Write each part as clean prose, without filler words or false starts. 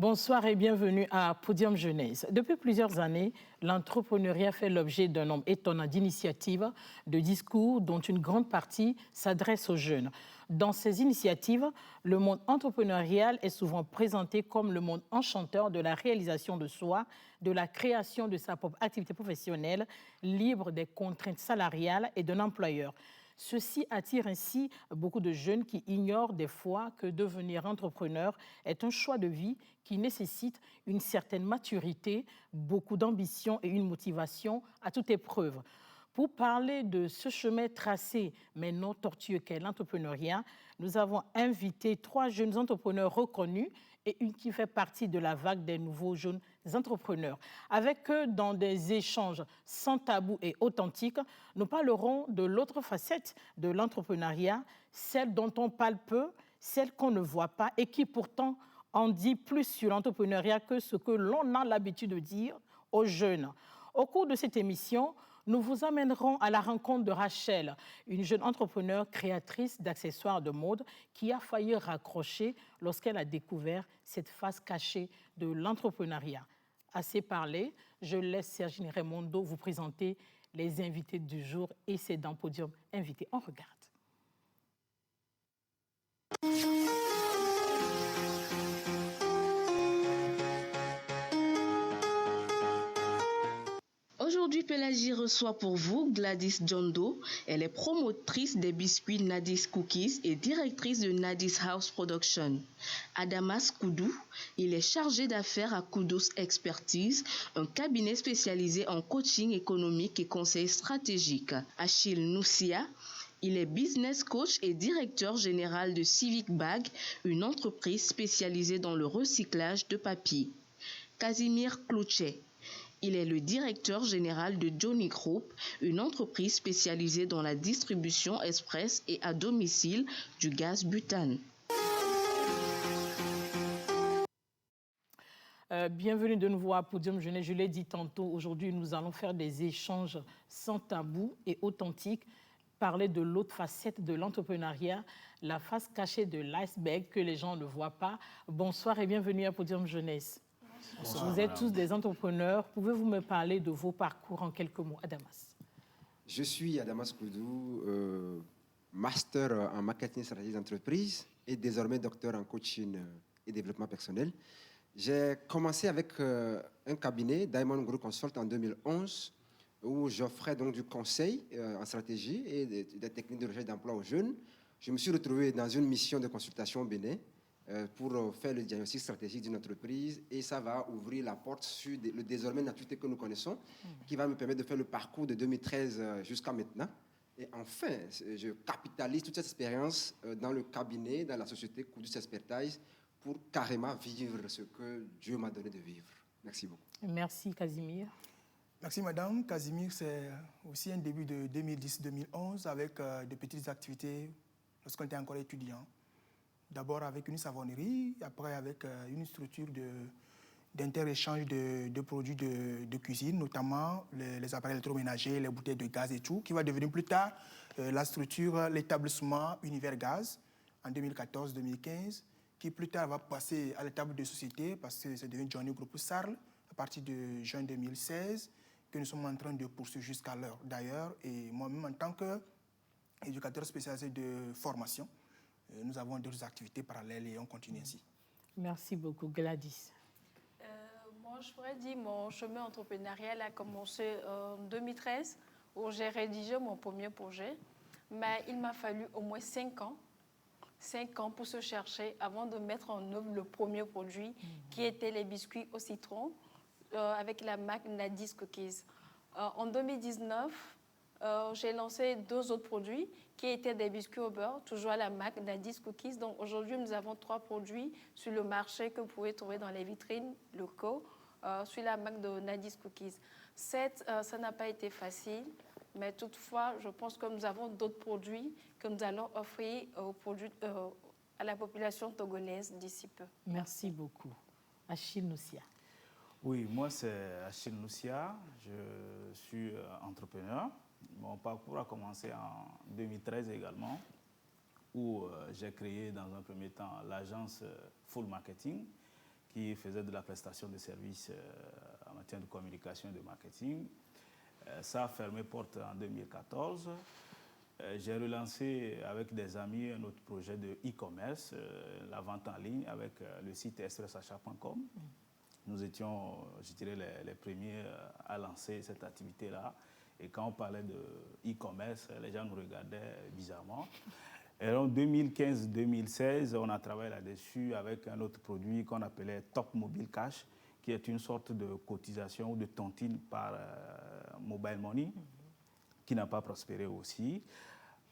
Bonsoir et bienvenue à Podium Jeunesse. Depuis plusieurs années, l'entrepreneuriat fait l'objet d'un nombre étonnant d'initiatives, de discours dont une grande partie s'adresse aux jeunes. Dans ces initiatives, le monde entrepreneurial est souvent présenté comme le monde enchanteur de la réalisation de soi, de la création de sa propre activité professionnelle, libre des contraintes salariales et d'un employeur. Ceci attire ainsi beaucoup de jeunes qui ignorent des fois que devenir entrepreneur est un choix de vie qui nécessite une certaine maturité, beaucoup d'ambition et une motivation à toute épreuve. Pour parler de ce chemin tracé mais non tortueux qu'est l'entrepreneuriat, nous avons invité 3 jeunes entrepreneurs reconnus et une qui fait partie de la vague des nouveaux jeunes entrepreneurs. Avec eux, dans des échanges sans tabou et authentiques, nous parlerons de l'autre facette de l'entrepreneuriat, celle dont on parle peu, celle qu'on ne voit pas et qui pourtant en dit plus sur l'entrepreneuriat que ce que l'on a l'habitude de dire aux jeunes. Au cours de cette émission, nous vous amènerons à la rencontre de Rachel, une jeune entrepreneure créatrice d'accessoires de mode qui a failli raccrocher lorsqu'elle a découvert cette face cachée de l'entrepreneuriat. Assez parlé, je laisse Sergine Raimondo vous présenter les invités du jour et c'est dans Podium Invité. On regarde. Aujourd'hui, Pélagie reçoit pour vous Gladys Djondo. Elle est promotrice des biscuits Nadis Cookies et directrice de Nadis House Production. Adamas Koudou, il est chargé d'affaires à Koudos Expertise, un cabinet spécialisé en coaching économique et conseil stratégique. Achille Noussia, il est business coach et directeur général de Civic Bag, une entreprise spécialisée dans le recyclage de papier. Casimir Clouchet, il est le directeur général de Johnny Group, une entreprise spécialisée dans la distribution express et à domicile du gaz butane. Bienvenue de nouveau à Podium Jeunesse. Je l'ai dit tantôt, aujourd'hui nous allons faire des échanges sans tabou et authentiques, parler de l'autre facette de l'entrepreneuriat, la face cachée de l'iceberg que les gens ne voient pas. Bonsoir et bienvenue à Podium Jeunesse. Bonsoir, vous êtes tous des entrepreneurs. Pouvez-vous me parler de vos parcours en quelques mots, Adamas? Je suis Adamas Koudou, master en marketing stratégie d'entreprise et désormais docteur en coaching et développement personnel. J'ai commencé avec un cabinet, Diamond Group Consult, en 2011, où j'offrais donc du conseil en stratégie et des techniques de recherche d'emploi aux jeunes. Je me suis retrouvé dans une mission de consultation au Bénin pour faire le diagnostic stratégique d'une entreprise et ça va ouvrir la porte sur le désormais l'activité que nous connaissons qui va me permettre de faire le parcours de 2013 jusqu'à maintenant. Et enfin, je capitalise toute cette expérience dans le cabinet, dans la société Koudos Expertise pour carrément vivre ce que Dieu m'a donné de vivre. Merci beaucoup. Merci, Casimir. Merci, madame. Casimir, c'est aussi un début de 2010-2011 avec de petites activités lorsqu'on était encore étudiant. D'abord avec une savonnerie, après avec une structure d'inter-échange de produits de cuisine, notamment les appareils électroménagers, les bouteilles de gaz et tout, qui va devenir plus tard la structure, l'établissement Univers Gaz en 2014-2015, qui plus tard va passer à l'étape de société parce que c'est devenu Johnny Group Sarl à partir de juin 2016, que nous sommes en train de poursuivre jusqu'à l'heure d'ailleurs. Et moi-même, en tant qu'éducateur spécialisé de formation, nous avons d'autres activités parallèles et on continue ainsi. Merci beaucoup. Gladys. Moi, je pourrais dire mon chemin entrepreneurial a commencé en 2013 où j'ai rédigé mon premier projet. Mais il m'a fallu au moins 5 ans. 5 ans pour se chercher avant de mettre en œuvre le premier produit qui était les biscuits au citron avec la marque Nadis Cookies. En 2019, j'ai lancé 2 autres produits qui étaient des biscuits au beurre, toujours à la marque Nadis Cookies. Donc aujourd'hui, nous avons 3 produits sur le marché que vous pouvez trouver dans les vitrines locaux sur la marque de Nadis Cookies. Ça n'a pas été facile, mais toutefois, je pense que nous avons d'autres produits que nous allons offrir à la population togolaise d'ici peu. Merci beaucoup. Achille Noussia. Oui, moi c'est Achille Noussia, je suis entrepreneur. Mon parcours a commencé en 2013 également, où j'ai créé dans un premier temps l'agence Full Marketing, qui faisait de la prestation de services en matière de communication et de marketing. Ça a fermé porte en 2014. J'ai relancé avec des amis un autre projet de e-commerce, la vente en ligne avec le site expressachat.com. Nous étions, je dirais, les premiers à lancer cette activité-là. Et quand on parlait de e-commerce, les gens nous regardaient bizarrement. Et en 2015-2016, on a travaillé là-dessus avec un autre produit qu'on appelait Top Mobile Cash, qui est une sorte de cotisation ou de tontine par mobile money, qui n'a pas prospéré aussi.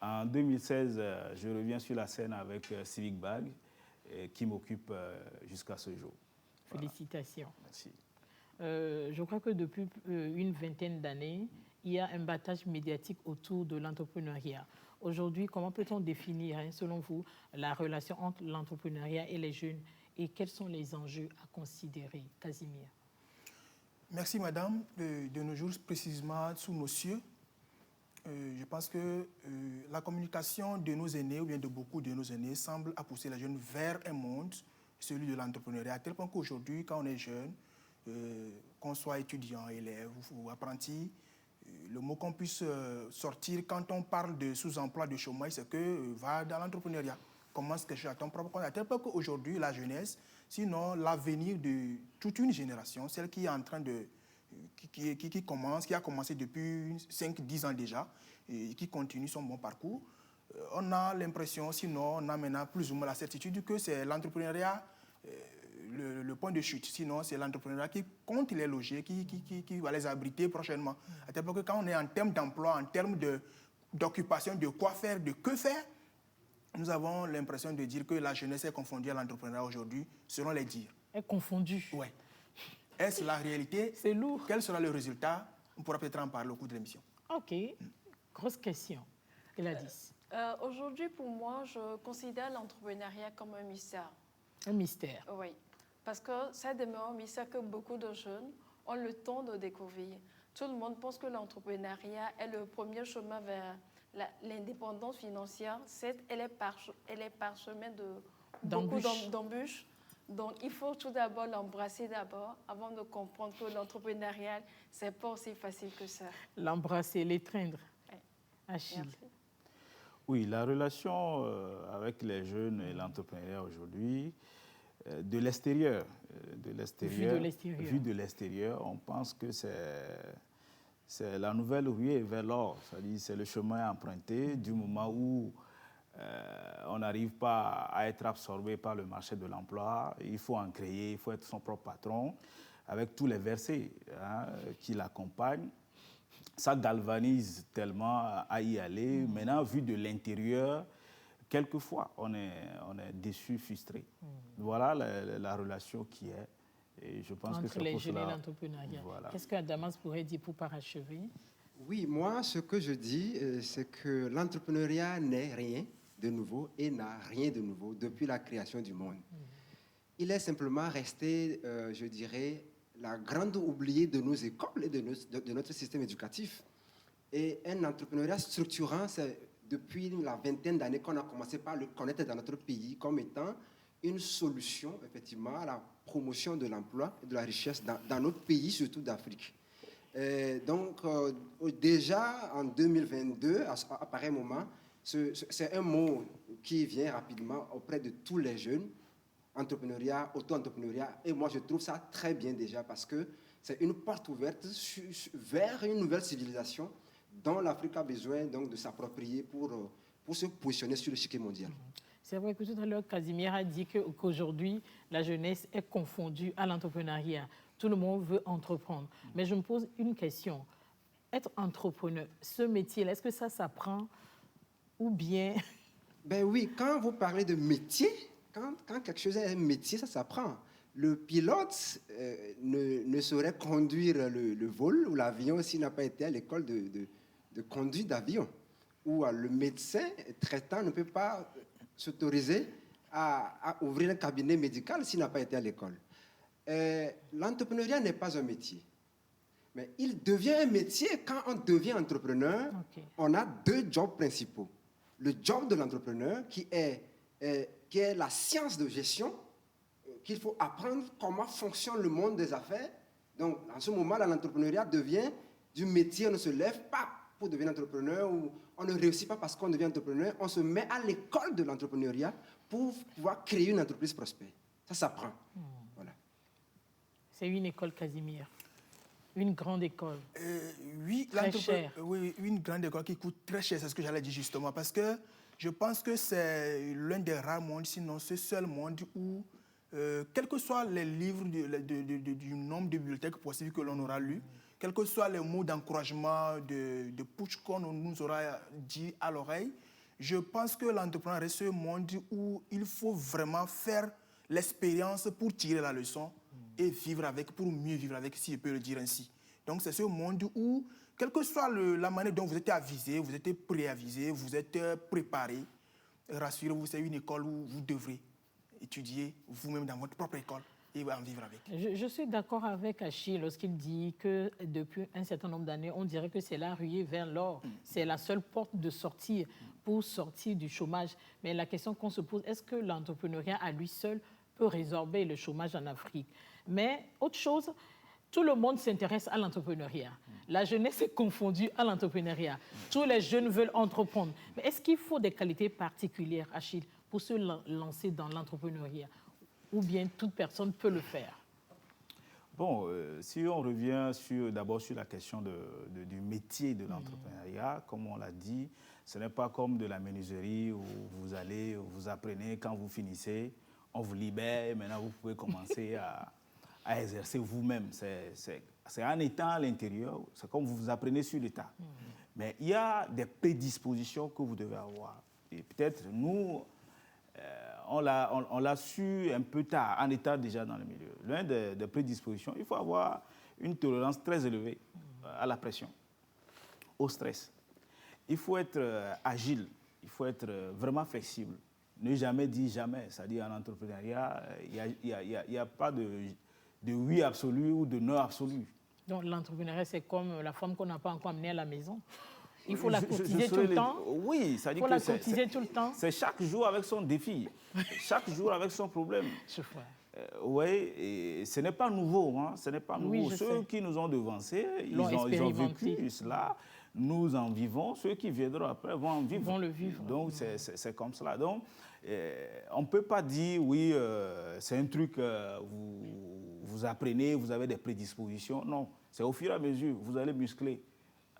En 2016, je reviens sur la scène avec Civic Bag, qui m'occupe jusqu'à ce jour. Félicitations. Voilà. Merci. Je crois que depuis une vingtaine d'années, il y a un battage médiatique autour de l'entrepreneuriat. Aujourd'hui, comment peut-on définir, selon vous, la relation entre l'entrepreneuriat et les jeunes et quels sont les enjeux à considérer? Casimir. Merci, madame. De nos jours, précisément sous nos cieux, je pense que la communication de nos aînés, ou bien de beaucoup de nos aînés, semble à pousser les jeunes vers un monde, celui de l'entrepreneuriat, à tel point qu'aujourd'hui, quand on est jeune, qu'on soit étudiant, élève ou apprenti, le mot qu'on puisse sortir quand on parle de sous-emploi, de chômage, c'est que va dans l'entrepreneuriat. Commence quelque chose à ton propre compte. À tel point qu'aujourd'hui, la jeunesse, sinon l'avenir de toute une génération, celle qui est en train de... qui a commencé depuis 5-10 ans déjà, et qui continue son bon parcours, on a l'impression, sinon on a maintenant plus ou moins la certitude que c'est l'entrepreneuriat le point de chute. Sinon, c'est l'entrepreneuriat qui compte les loger, qui va les abriter prochainement. À tel point que quand on est en termes d'emploi, en termes d'occupation, de quoi faire, de que faire, nous avons l'impression de dire que la jeunesse est confondue à l'entrepreneuriat aujourd'hui, selon les dires. Est confondue. Oui. Est-ce la réalité? C'est lourd. Quel sera le résultat? On pourra peut-être en parler au cours de l'émission. OK. Grosse question. Gladys. Aujourd'hui, pour moi, je considère l'entrepreneuriat comme un mystère. Un mystère. Oui, parce que ça demeure un mystère que beaucoup de jeunes ont le temps de découvrir. Tout le monde pense que l'entrepreneuriat est le premier chemin vers l'indépendance financière. Certes, elle est parsemée de beaucoup d'embûches. Donc, il faut tout d'abord l'embrasser avant de comprendre que l'entrepreneuriat, c'est pas aussi facile que ça. L'embrasser, l'étreindre. Oui. Achille. Merci. Oui, la relation avec les jeunes et l'entrepreneuriat aujourd'hui, vu de l'extérieur, on pense que c'est la nouvelle ruée vers l'or. C'est-à-dire c'est le chemin à emprunter du moment où on n'arrive pas à être absorbé par le marché de l'emploi. Il faut en créer, il faut être son propre patron, avec tous les versets qui l'accompagnent. Ça galvanise tellement à y aller. Maintenant, vu de l'intérieur, quelquefois, on est déçu, frustré. Voilà la relation qui est. Et je pense entre que les jeunes et l'entrepreneuriat. Voilà. Qu'est-ce qu'Adamas pourrait dire pour parachever? Oui, moi, ce que je dis, c'est que l'entrepreneuriat n'est rien de nouveau et n'a rien de nouveau depuis la création du monde. Il est simplement resté, je dirais, la grande oubliée de nos écoles et de notre système éducatif. Et un entrepreneuriat structurant, c'est depuis la vingtaine d'années qu'on a commencé par le connaître dans notre pays comme étant une solution, effectivement, à la promotion de l'emploi et de la richesse dans notre pays, surtout d'Afrique. Donc, déjà en 2022, à pareil moment, c'est un mot qui vient rapidement auprès de tous les jeunes, entrepreneuriat, auto-entrepreneuriat, et moi je trouve ça très bien déjà parce que c'est une porte ouverte vers une nouvelle civilisation dont l'Afrique a besoin donc de s'approprier pour se positionner sur l'échiquier mondial. C'est vrai que tout à l'heure, Casimir a dit qu'aujourd'hui, la jeunesse est confondue à l'entrepreneuriat. Tout le monde veut entreprendre. Mais je me pose une question. Être entrepreneur, ce métier-là, est-ce que ça s'apprend ou bien... Ben oui, quand vous parlez de métier, quand quelque chose est un métier, ça s'apprend. Le pilote ne saurait conduire le vol ou l'avion s'il n'a pas été à l'école de conduite d'avion. Ou le médecin traitant ne peut pas s'autoriser à ouvrir un cabinet médical s'il n'a pas été à l'école. L'entrepreneuriat n'est pas un métier. Mais il devient un métier quand on devient entrepreneur. Okay. On a deux jobs principaux. Le job de l'entrepreneur qui est la science de gestion qu'il faut apprendre comment fonctionne le monde des affaires. Donc, en ce moment, l'entrepreneuriat devient du métier, on ne se lève pas pour devenir entrepreneur, ou on ne réussit pas parce qu'on devient entrepreneur, on se met à l'école de l'entrepreneuriat pour pouvoir créer une entreprise prospère. Ça s'apprend. Voilà. C'est une école, Casimir. Une grande école. Oui, Très cher. oui, une grande école qui coûte très cher, c'est ce que j'allais dire justement, parce que je pense que c'est l'un des rares mondes, sinon ce seul monde où, quels que soient les livres du nombre de bibliothèques possibles que l'on aura lus, quels que soient les mots d'encouragement, de push qu'on nous aura dit à l'oreille, je pense que l'entrepreneuriat est ce monde où il faut vraiment faire l'expérience pour tirer la leçon et vivre avec, pour mieux vivre avec, si je peux le dire ainsi. Donc c'est ce monde où, quelle que soit la manière dont vous êtes avisé, vous êtes préavisé, vous êtes préparé, rassurez-vous, c'est une école où vous devrez étudier vous-même dans votre propre école et en vivre avec. Je suis d'accord avec Achille lorsqu'il dit que depuis un certain nombre d'années, on dirait que c'est la ruée vers l'or. C'est la seule porte de sortie pour sortir du chômage. Mais la question qu'on se pose, est-ce que l'entrepreneuriat à lui seul peut résorber le chômage en Afrique? Mais autre chose, tout le monde s'intéresse à l'entrepreneuriat. La jeunesse est confondue à l'entrepreneuriat. Tous les jeunes veulent entreprendre. Mais est-ce qu'il faut des qualités particulières, Achille, pour se lancer dans l'entrepreneuriat? Ou bien toute personne peut le faire? Bon, si on revient d'abord sur la question du métier de l'entrepreneuriat, comme on l'a dit, ce n'est pas comme de la menuiserie où vous allez, vous apprenez, quand vous finissez, on vous libère et maintenant vous pouvez commencer à exercer vous-même. C'est en étant à l'intérieur, c'est comme vous apprenez sur l'état. Mais il y a des prédispositions que vous devez avoir. Et peut-être nous, on l'a su un peu tard, en étant déjà dans le milieu. L'une des prédispositions, il faut avoir une tolérance très élevée à la pression, au stress. Il faut être agile, il faut être vraiment flexible. Ne jamais dire jamais. C'est-à-dire en entrepreneuriat, il n'y a pas de oui absolu ou de non absolu. Donc l'entrepreneuriat, c'est comme la femme qu'on n'a pas encore amenée à la maison. Il faut la cotiser tout le temps. Oui, ça dit que la cotiser tout le temps. C'est chaque jour avec son défi, chaque jour avec son problème. Je vois. Oui, et ce n'est pas nouveau. Hein, ce n'est pas nouveau. Oui, ceux qui nous ont devancés, ils ont vécu cela. Nous en vivons. Ceux qui viendront après vont en vivre. Vont le vivre. Donc c'est comme cela. Donc on ne peut pas dire oui, c'est un truc vous apprenez, vous avez des prédispositions. Non, c'est au fur et à mesure vous allez muscler.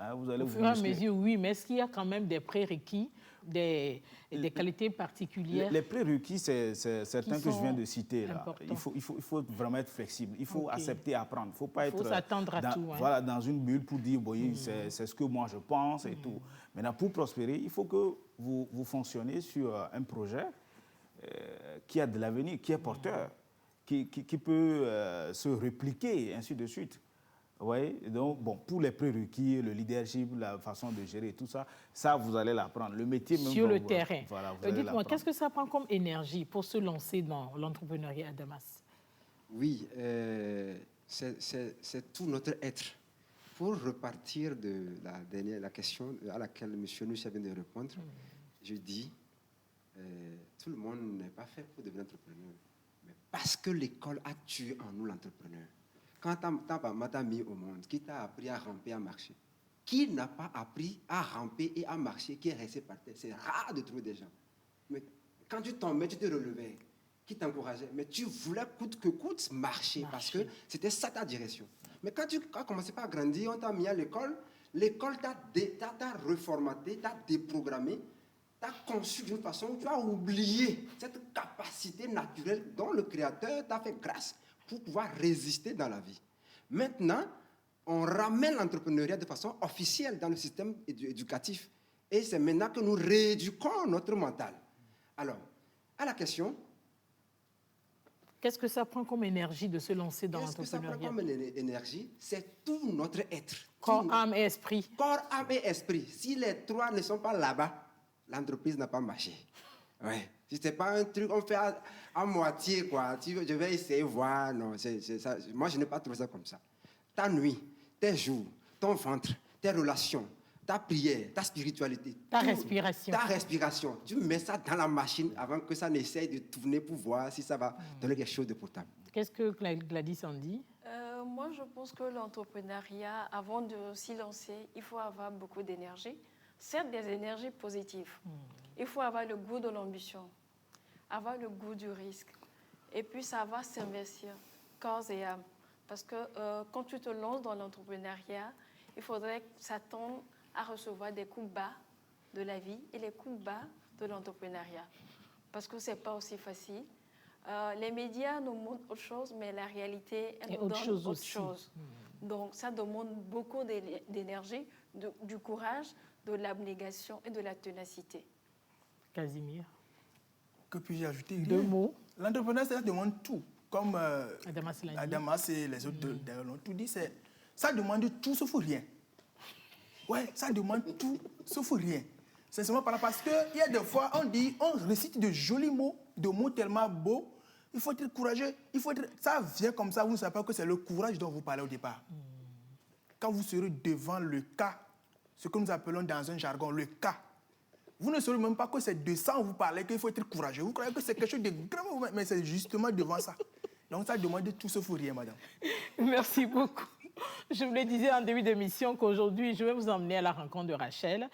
Hein, vous allez au fur et à mesure, oui, mais est-ce qu'il y a quand même des prérequis, des qualités particulières? Les prérequis, c'est certains que je viens de citer. Là. Il faut vraiment être flexible. Il faut accepter, apprendre. Il ne faut pas être s'attendre à tout, voilà, dans une bulle pour dire oui, c'est ce que moi je pense et tout. Maintenant, pour prospérer, il faut que vous fonctionnez sur un projet qui a de l'avenir, qui est porteur, qui peut se répliquer, et ainsi de suite. Oui, donc, bon, pour les prérequis, le leadership, la façon de gérer, tout ça, ça, vous allez l'apprendre. Le métier même... Sur le terrain. Voilà, dites-moi, qu'est-ce que ça prend comme énergie pour se lancer dans l'entrepreneuriat à Damas? Oui, c'est tout notre être. Pour repartir de la question à laquelle M. Noucha vient de répondre, je dis, tout le monde n'est pas fait pour devenir entrepreneur. Mais parce que l'école a tué en nous l'entrepreneur. Quand ta maman t'a mis au monde, qui t'a appris à ramper, à marcher? Qui n'a pas appris à ramper et à marcher, qui est resté par terre? C'est rare de trouver des gens. Mais quand tu tombais, tu te relevais. Qui t'encourageait? Mais tu voulais coûte que coûte marcher. Parce que c'était ça ta direction. Mais quand tu as commencé par grandir, on t'a mis à l'école, l'école t'a reformaté, t'a déprogrammé, t'a conçu d'une façon où tu as oublié cette capacité naturelle dont le Créateur t'a fait grâce pour pouvoir résister dans la vie. Maintenant, on ramène l'entrepreneuriat de façon officielle dans le système éducatif. Et c'est maintenant que nous rééduquons notre mental. Alors, à la question... Qu'est-ce que ça prend comme énergie de se lancer dans l'entrepreneuriat? Qu'est-ce que ça prend comme énergie? C'est tout notre être. Corps, âme et esprit. Corps, âme et esprit. Si les trois ne sont pas là-bas, l'entreprise n'a pas marché. Ouais. Si ce n'est pas un truc, on fait à moitié, quoi. Je vais essayer de voir. Non, ça. Moi, je n'ai pas trouvé ça comme ça. Ta nuit, tes jours, ton ventre, tes relations, ta prière, ta spiritualité, ta respiration. Ta respiration. Tu mets ça dans la machine avant que ça n'essaye de tourner pour voir si ça va donner quelque chose de potable. Qu'est-ce que Gladys en dit? Moi, je pense que l'entrepreneuriat, avant de s'y lancer, il faut avoir beaucoup d'énergie. Certes, des énergies positives. Il faut avoir le goût de l'ambition, avoir le goût du risque. Et puis, savoir s'investir, corps et âme. Parce que quand tu te lances dans l'entrepreneuriat, il faudrait s'attendre à recevoir des coups bas de la vie et les coups bas de l'entrepreneuriat. Parce que ce n'est pas aussi facile. Les médias nous montrent autre chose, mais la réalité, elle nous donne autre chose. Donc, ça demande beaucoup d'énergie, du courage, de l'abnégation et de la ténacité. Casimir. Que puis-je ajouter? Deux mots. L'entrepreneur, ça demande tout. Comme Adamas et les autres l'ont tout dit, ça demande tout sauf rien. Ouais, ça demande tout sauf rien. C'est seulement parce qu'il y a des fois, on récite de jolis mots, de mots tellement beaux. Il faut être courageux. Ça vient comme ça, vous ne savez pas que c'est le courage dont vous parlez au départ. Quand vous serez devant le cas, ce que nous appelons dans un jargon le cas, vous ne saurez même pas que c'est de ça où vous parlez, qu'il faut être courageux. Vous croyez que c'est quelque chose de grave, mais c'est justement devant ça. Donc ça demande tout sauf rien, madame. Merci beaucoup. Je vous le disais en début d'émission qu'aujourd'hui, je vais vous emmener à la rencontre de Rachel,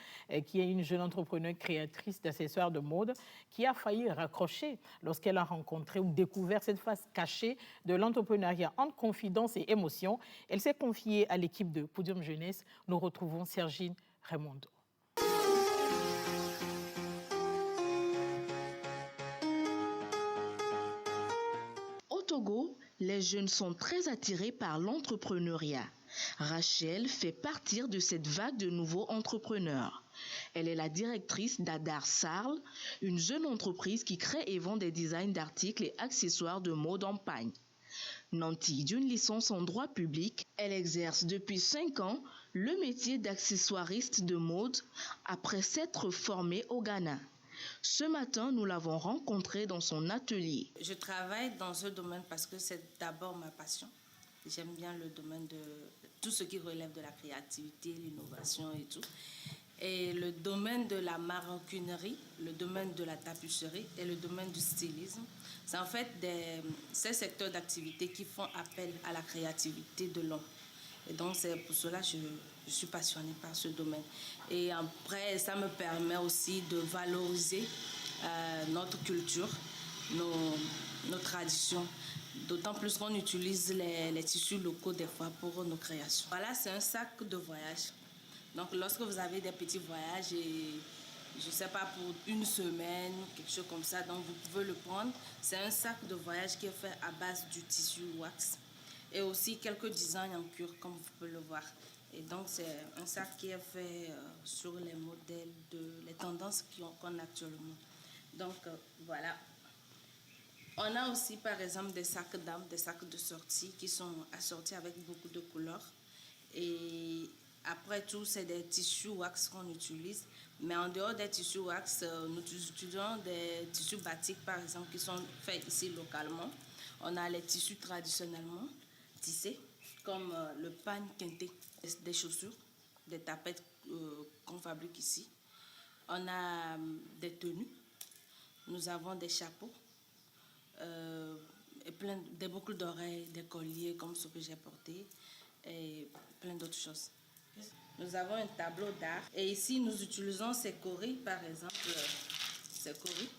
qui est une jeune entrepreneuse créatrice d'accessoires de mode, qui a failli raccrocher lorsqu'elle a rencontré ou découvert cette face cachée de l'entrepreneuriat entre confidence et émotion. Elle s'est confiée à l'équipe de Podium Jeunesse. Nous retrouvons Sergine Raimondo. Au Togo, les jeunes sont très attirés par l'entrepreneuriat. Rachel fait partie de cette vague de nouveaux entrepreneurs. Elle est la directrice d'Adar Sarl, une jeune entreprise qui crée et vend des designs d'articles et accessoires de mode en pagne. Nantie d'une licence en droit public, elle exerce depuis 5 ans le métier d'accessoiriste de mode après s'être formée au Ghana. Ce matin, nous l'avons rencontrée dans son atelier. Je travaille dans ce domaine parce que c'est d'abord ma passion. J'aime bien le domaine de tout ce qui relève de la créativité, l'innovation et tout. Et le domaine de la maroquinerie, le domaine de la tapisserie et le domaine du stylisme, c'est en fait ces secteurs d'activité qui font appel à la créativité de l'homme. Et donc, c'est pour cela que je suis passionnée par ce domaine. Et après, ça me permet aussi de valoriser notre culture, nos traditions. D'autant plus qu'on utilise les tissus locaux des fois pour nos créations. Voilà, c'est un sac de voyage. Donc, lorsque vous avez des petits voyages et je ne sais pas, pour une semaine, quelque chose comme ça, donc vous pouvez le prendre. C'est un sac de voyage qui est fait à base du tissu wax et aussi quelques designs en cuir, comme vous pouvez le voir. Et donc, c'est un sac qui est fait sur les modèles, les tendances qu'on a actuellement. Donc, voilà. On a aussi, par exemple, des sacs d'âme, des sacs de sortie qui sont assortis avec beaucoup de couleurs. Et après tout, c'est des tissus wax qu'on utilise. Mais en dehors des tissus wax, nous utilisons des tissus batik, par exemple, qui sont faits ici localement. On a les tissus traditionnellement tissés, comme le pagne quinté, des chaussures, des tapettes qu'on fabrique ici. On a des tenues. Nous avons des chapeaux. Et des boucles d'oreilles, des colliers comme ceux que j'ai portés et plein d'autres choses. Nous avons un tableau d'art et ici nous utilisons ces coris, par exemple, ces coris,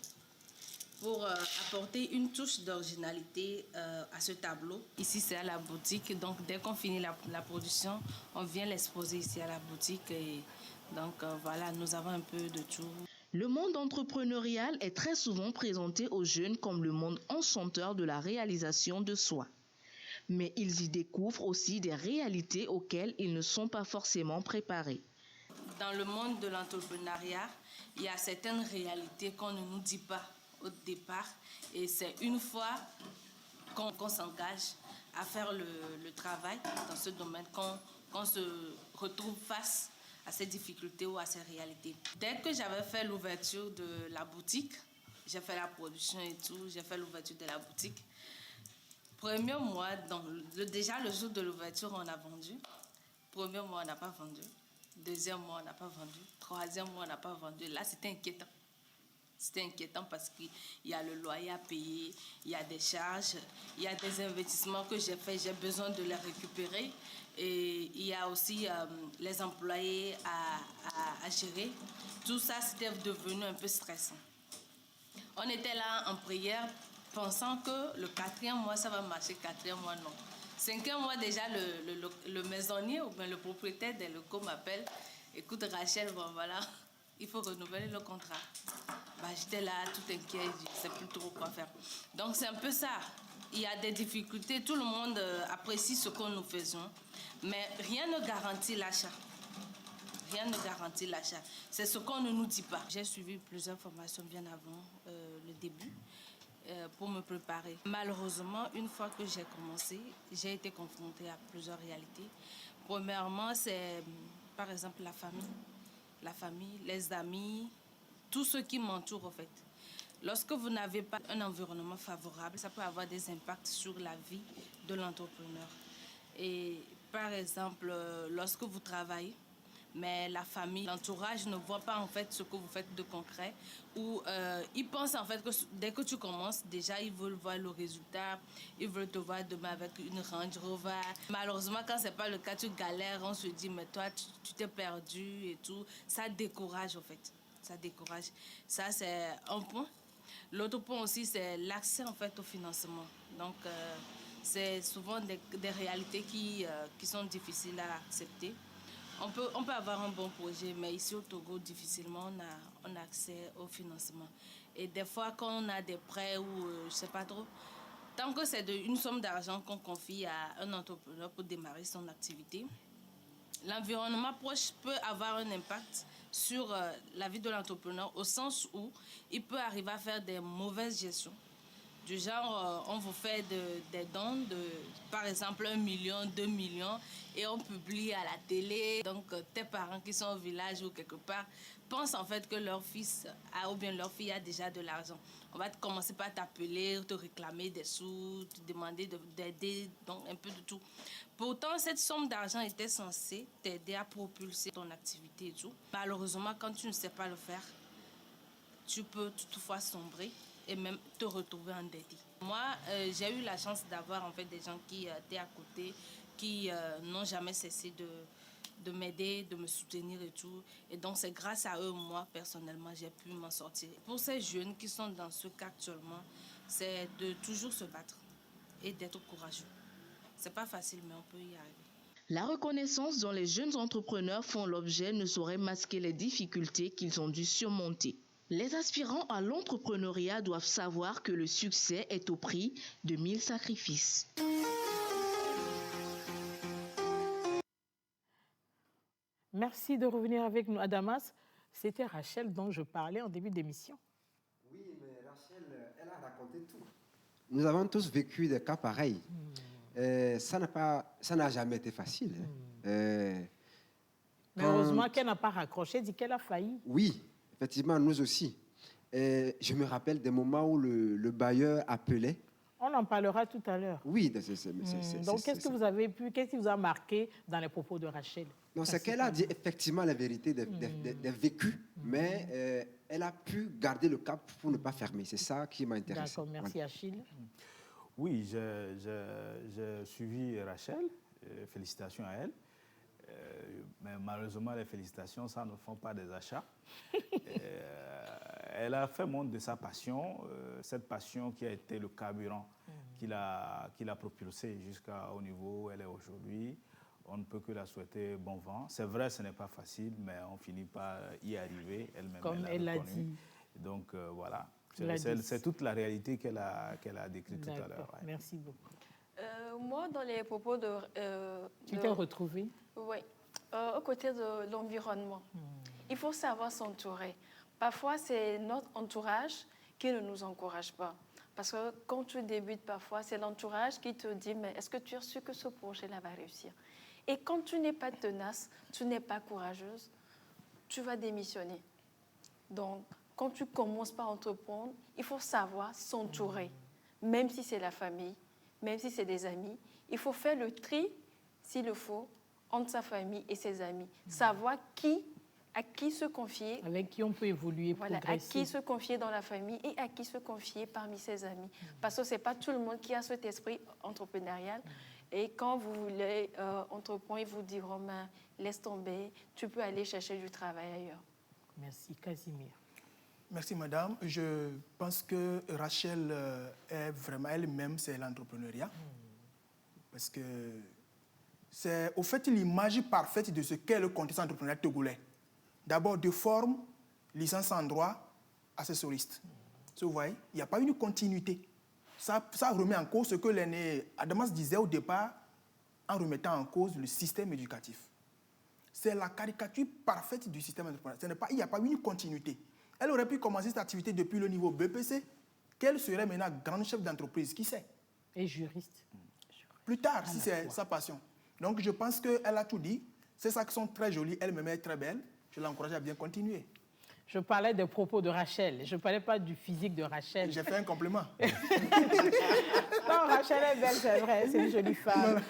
pour apporter une touche d'originalité à ce tableau. Ici c'est à la boutique, donc dès qu'on finit la production, on vient l'exposer ici à la boutique et donc voilà, nous avons un peu de tout. Le monde entrepreneurial est très souvent présenté aux jeunes comme le monde enchanteur de la réalisation de soi. Mais ils y découvrent aussi des réalités auxquelles ils ne sont pas forcément préparés. Dans le monde de l'entrepreneuriat, il y a certaines réalités qu'on ne nous dit pas au départ. Et c'est une fois qu'on s'engage à faire le travail dans ce domaine qu'on se retrouve face à ces difficultés ou à ces réalités. Dès que j'avais fait l'ouverture de la boutique, j'ai fait la production et tout, j'ai fait l'ouverture de la boutique. Premier mois, déjà le jour de l'ouverture, on a vendu. Premier mois, on n'a pas vendu. Deuxième mois, on n'a pas vendu. Troisième mois, on n'a pas vendu. Là, c'était inquiétant. C'était inquiétant parce qu'il y a le loyer à payer, il y a des charges, il y a des investissements que j'ai faits, j'ai besoin de les récupérer. Et il y a aussi les employés à gérer. Tout ça, c'était devenu un peu stressant. On était là en prière, pensant que le 4e mois, ça va marcher, 4e mois, non. 5e mois, déjà, le maisonnier ou bien le propriétaire des locaux m'appelle. Écoute, Rachel, bon, voilà, il faut renouveler le contrat. Bah, j'étais là, tout inquiet, je ne sais plus trop quoi faire. Donc, c'est un peu ça. Il y a des difficultés, tout le monde apprécie ce que nous faisons, mais rien ne garantit l'achat. Rien ne garantit l'achat. C'est ce qu'on ne nous dit pas. J'ai suivi plusieurs formations bien avant le début pour me préparer. Malheureusement, une fois que j'ai commencé, j'ai été confrontée à plusieurs réalités. Premièrement, c'est par exemple la famille, les amis, tout ce qui m'entoure en fait. Lorsque vous n'avez pas un environnement favorable, ça peut avoir des impacts sur la vie de l'entrepreneur. Et par exemple, lorsque vous travaillez, mais la famille, l'entourage ne voit pas en fait ce que vous faites de concret, ou ils pensent en fait que dès que tu commences, déjà ils veulent voir le résultat, ils veulent te voir demain avec une Range Rover. Malheureusement, quand c'est pas le cas, tu galères, on se dit mais toi tu t'es perdu et tout. Ça décourage en fait, ça décourage. Ça c'est un point. L'autre point aussi, c'est l'accès en fait au financement. Donc c'est souvent des réalités qui sont difficiles à accepter. On peut avoir un bon projet, mais ici au Togo, difficilement, on a accès au financement. Et des fois, quand on a des prêts ou je ne sais pas trop, tant que c'est une somme d'argent qu'on confie à un entrepreneur pour démarrer son activité, l'environnement proche peut avoir un impact sur la vie de l'entrepreneur au sens où il peut arriver à faire des mauvaises gestions. Du genre, on vous fait des dons de, par exemple, 1 million, 2 millions, et on publie à la télé. Donc, tes parents qui sont au village ou quelque part pensent en fait que leur fils ou bien leur fille a déjà de l'argent. On va commencer par t'appeler, te réclamer des sous, te demander d'aider, donc un peu de tout. Pourtant, cette somme d'argent était censée t'aider à propulser ton activité et tout. Malheureusement, quand tu ne sais pas le faire, tu peux toutefois sombrer et même te retrouver endetté. Moi, j'ai eu la chance d'avoir en fait des gens qui étaient à côté, qui n'ont jamais cessé de m'aider, de me soutenir et tout. Et donc, c'est grâce à eux, moi, personnellement, j'ai pu m'en sortir. Pour ces jeunes qui sont dans ce cas actuellement, c'est de toujours se battre et d'être courageux. C'est pas facile, mais on peut y arriver. La reconnaissance dont les jeunes entrepreneurs font l'objet ne saurait masquer les difficultés qu'ils ont dû surmonter. Les aspirants à l'entrepreneuriat doivent savoir que le succès est au prix de 1000 sacrifices. Merci de revenir avec nous à Damas. C'était Rachel dont je parlais en début d'émission. Oui, mais Rachel, elle a raconté tout. Nous avons tous vécu des cas pareils. Ça n'a jamais été facile. Mais heureusement qu'elle n'a pas raccroché, dit qu'elle a failli. Oui, effectivement, nous aussi. Je me rappelle des moments où le bailleur appelait. On en parlera tout à l'heure. Oui, donc qu'est-ce qui vous a marqué dans les propos de Rachel? Non, c'est qu'elle a dit effectivement la vérité des vécus, mais elle a pu garder le cap pour ne pas fermer. C'est ça qui m'a intéressé. D'accord, merci Achille. Oui, j'ai suivi Rachel. Félicitations à elle. Mais malheureusement, les félicitations, ça ne font pas des achats. Elle a fait montre de sa passion, cette passion qui a été le carburant qui l'a propulsée jusqu'au niveau où elle est aujourd'hui. On ne peut que la souhaiter bon vent. C'est vrai, ce n'est pas facile, mais on finit par y arriver. Elle-même, comme elle l'a dit. Donc voilà, c'est toute la réalité qu'elle a décrite tout à l'heure. Ouais. Merci beaucoup. Moi, dans les propos de... Tu t'es retrouvée? Oui, aux côtés de l'environnement. Il faut savoir s'entourer. Parfois, c'est notre entourage qui ne nous encourage pas. Parce que quand tu débutes, parfois, c'est l'entourage qui te dit « mais est-ce que tu es sûr que ce projet-là va réussir ?» Et quand tu n'es pas tenace, tu n'es pas courageuse, tu vas démissionner. Donc, quand tu commences par entreprendre, il faut savoir s'entourer. Même si c'est la famille, même si c'est des amis, il faut faire le tri, s'il le faut, entre sa famille et ses amis. Savoir à qui se confier. Avec qui on peut évoluer, Voilà, à progresser. qui se confier dans la famille et à qui se confier parmi ses amis. Parce que ce n'est pas tout le monde qui a cet esprit entrepreneurial. Et quand vous voulez entreprendre, ils vous diront, laisse tomber, tu peux aller chercher du travail ailleurs. Merci, Casimir. Merci, madame. Je pense que Rachel est vraiment elle-même, c'est l'entrepreneuriat. Parce que c'est au fait l'image parfaite de ce qu'est le contexte entrepreneurial togolais. D'abord, de forme, licence en droit, accessoriste. Vous voyez, il n'y a pas une continuité. Ça remet en cause ce que l'aîné Adamas disait au départ en remettant en cause le système éducatif. C'est la caricature parfaite du système entrepreneurial. Il n'y a pas une continuité. Elle aurait pu commencer cette activité depuis le niveau BPC. Qu'elle serait maintenant grande chef d'entreprise, qui sait? Et juriste. Plus tard, si c'est sa passion. Donc je pense qu'elle a tout dit. Ces sacs sont très jolis, elle-même est très belle. Je l'encourage à bien continuer. Je parlais des propos de Rachel. Je ne parlais pas du physique de Rachel. J'ai fait un compliment. Non, Rachel est belle, c'est vrai, c'est une jolie femme.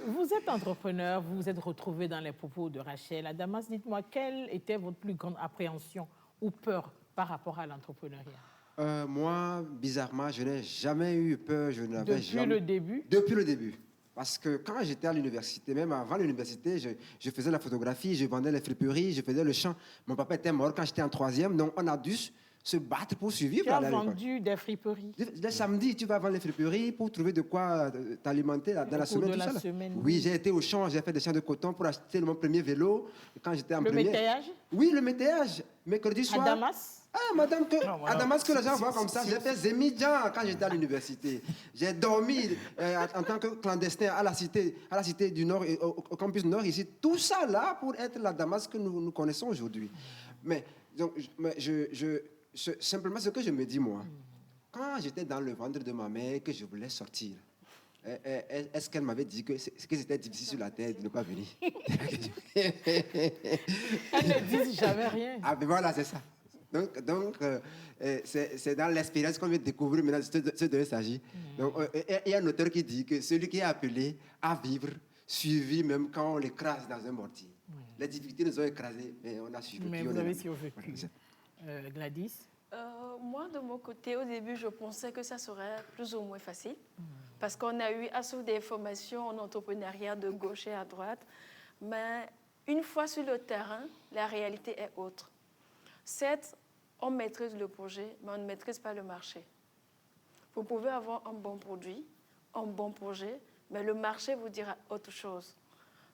Vous êtes entrepreneur, vous vous êtes retrouvé dans les propos de Rachel. Adamas, dites-moi, quelle était votre plus grande appréhension ou peur par rapport à l'entrepreneuriat? Moi, bizarrement, je n'ai jamais eu peur. Depuis le début? Depuis le début. Parce que quand j'étais à l'université, même avant l'université, je faisais la photographie, je vendais les friperies, je faisais le chant. Mon papa était mort quand j'étais en 3e, donc on a dû se battre pour survivre. Tu as vendu des friperies? Le samedi, tu vas vendre les friperies pour trouver de quoi t'alimenter dans la semaine. De la semaine. Oui, j'ai été au champ, j'ai fait des champs de coton pour acheter mon premier vélo. Quand j'étais en première. Le métayage? Oui, le métayage. Mercredi soir. Damas? Ah, madame, à Damas, que les gens voient comme ça, j'ai fait Zémidjan quand j'étais à l'université. J'ai dormi en tant que clandestin à la cité du Nord, au campus Nord, ici. Tout ça là pour être la Damas que nous connaissons aujourd'hui. Mais donc, simplement, ce que je me dis, moi, quand j'étais dans le ventre de ma mère, que je voulais sortir, est-ce qu'elle m'avait dit que c'était difficile sur la terre de ne pas venir? Elle ne dit jamais rien. Ah, mais voilà, c'est ça. Donc c'est dans l'expérience qu'on vient de découvrir maintenant ce dont il s'agit. Donc, il y a un auteur qui dit que celui qui est appelé à vivre, suivi même quand on l'écrase dans un mortier. Les difficultés nous ont écrasés, mais on a suivi. Mais vous avez survécu. Gladys? Moi, de mon côté, au début, je pensais que ça serait plus ou moins facile. Parce qu'on a eu assez des formations en entrepreneuriat de gauche et à droite. Mais une fois sur le terrain, la réalité est autre. Certes, on maîtrise le projet, mais on ne maîtrise pas le marché. Vous pouvez avoir un bon produit, un bon projet, mais le marché vous dira autre chose.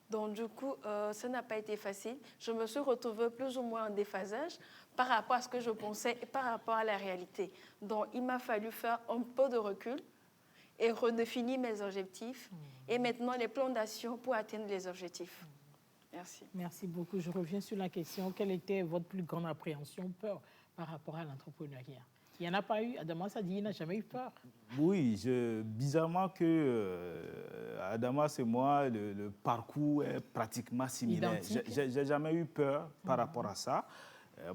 Donc, du coup, ça n'a pas été facile. Je me suis retrouvée plus ou moins en déphasage par rapport à ce que je pensais et par rapport à la réalité. Donc, il m'a fallu faire un peu de recul et redéfinir mes objectifs et maintenant les plans d'action pour atteindre les objectifs. Merci. Merci beaucoup. Je reviens sur la question. Quelle était votre plus grande appréhension, peur par rapport à l'entrepreneuriat? Il n'y en a pas eu. Adamas a dit qu'il n'a jamais eu peur. Oui, bizarrement que Adamas et moi, le parcours est pratiquement similaire. Je n'ai jamais eu peur par rapport à ça.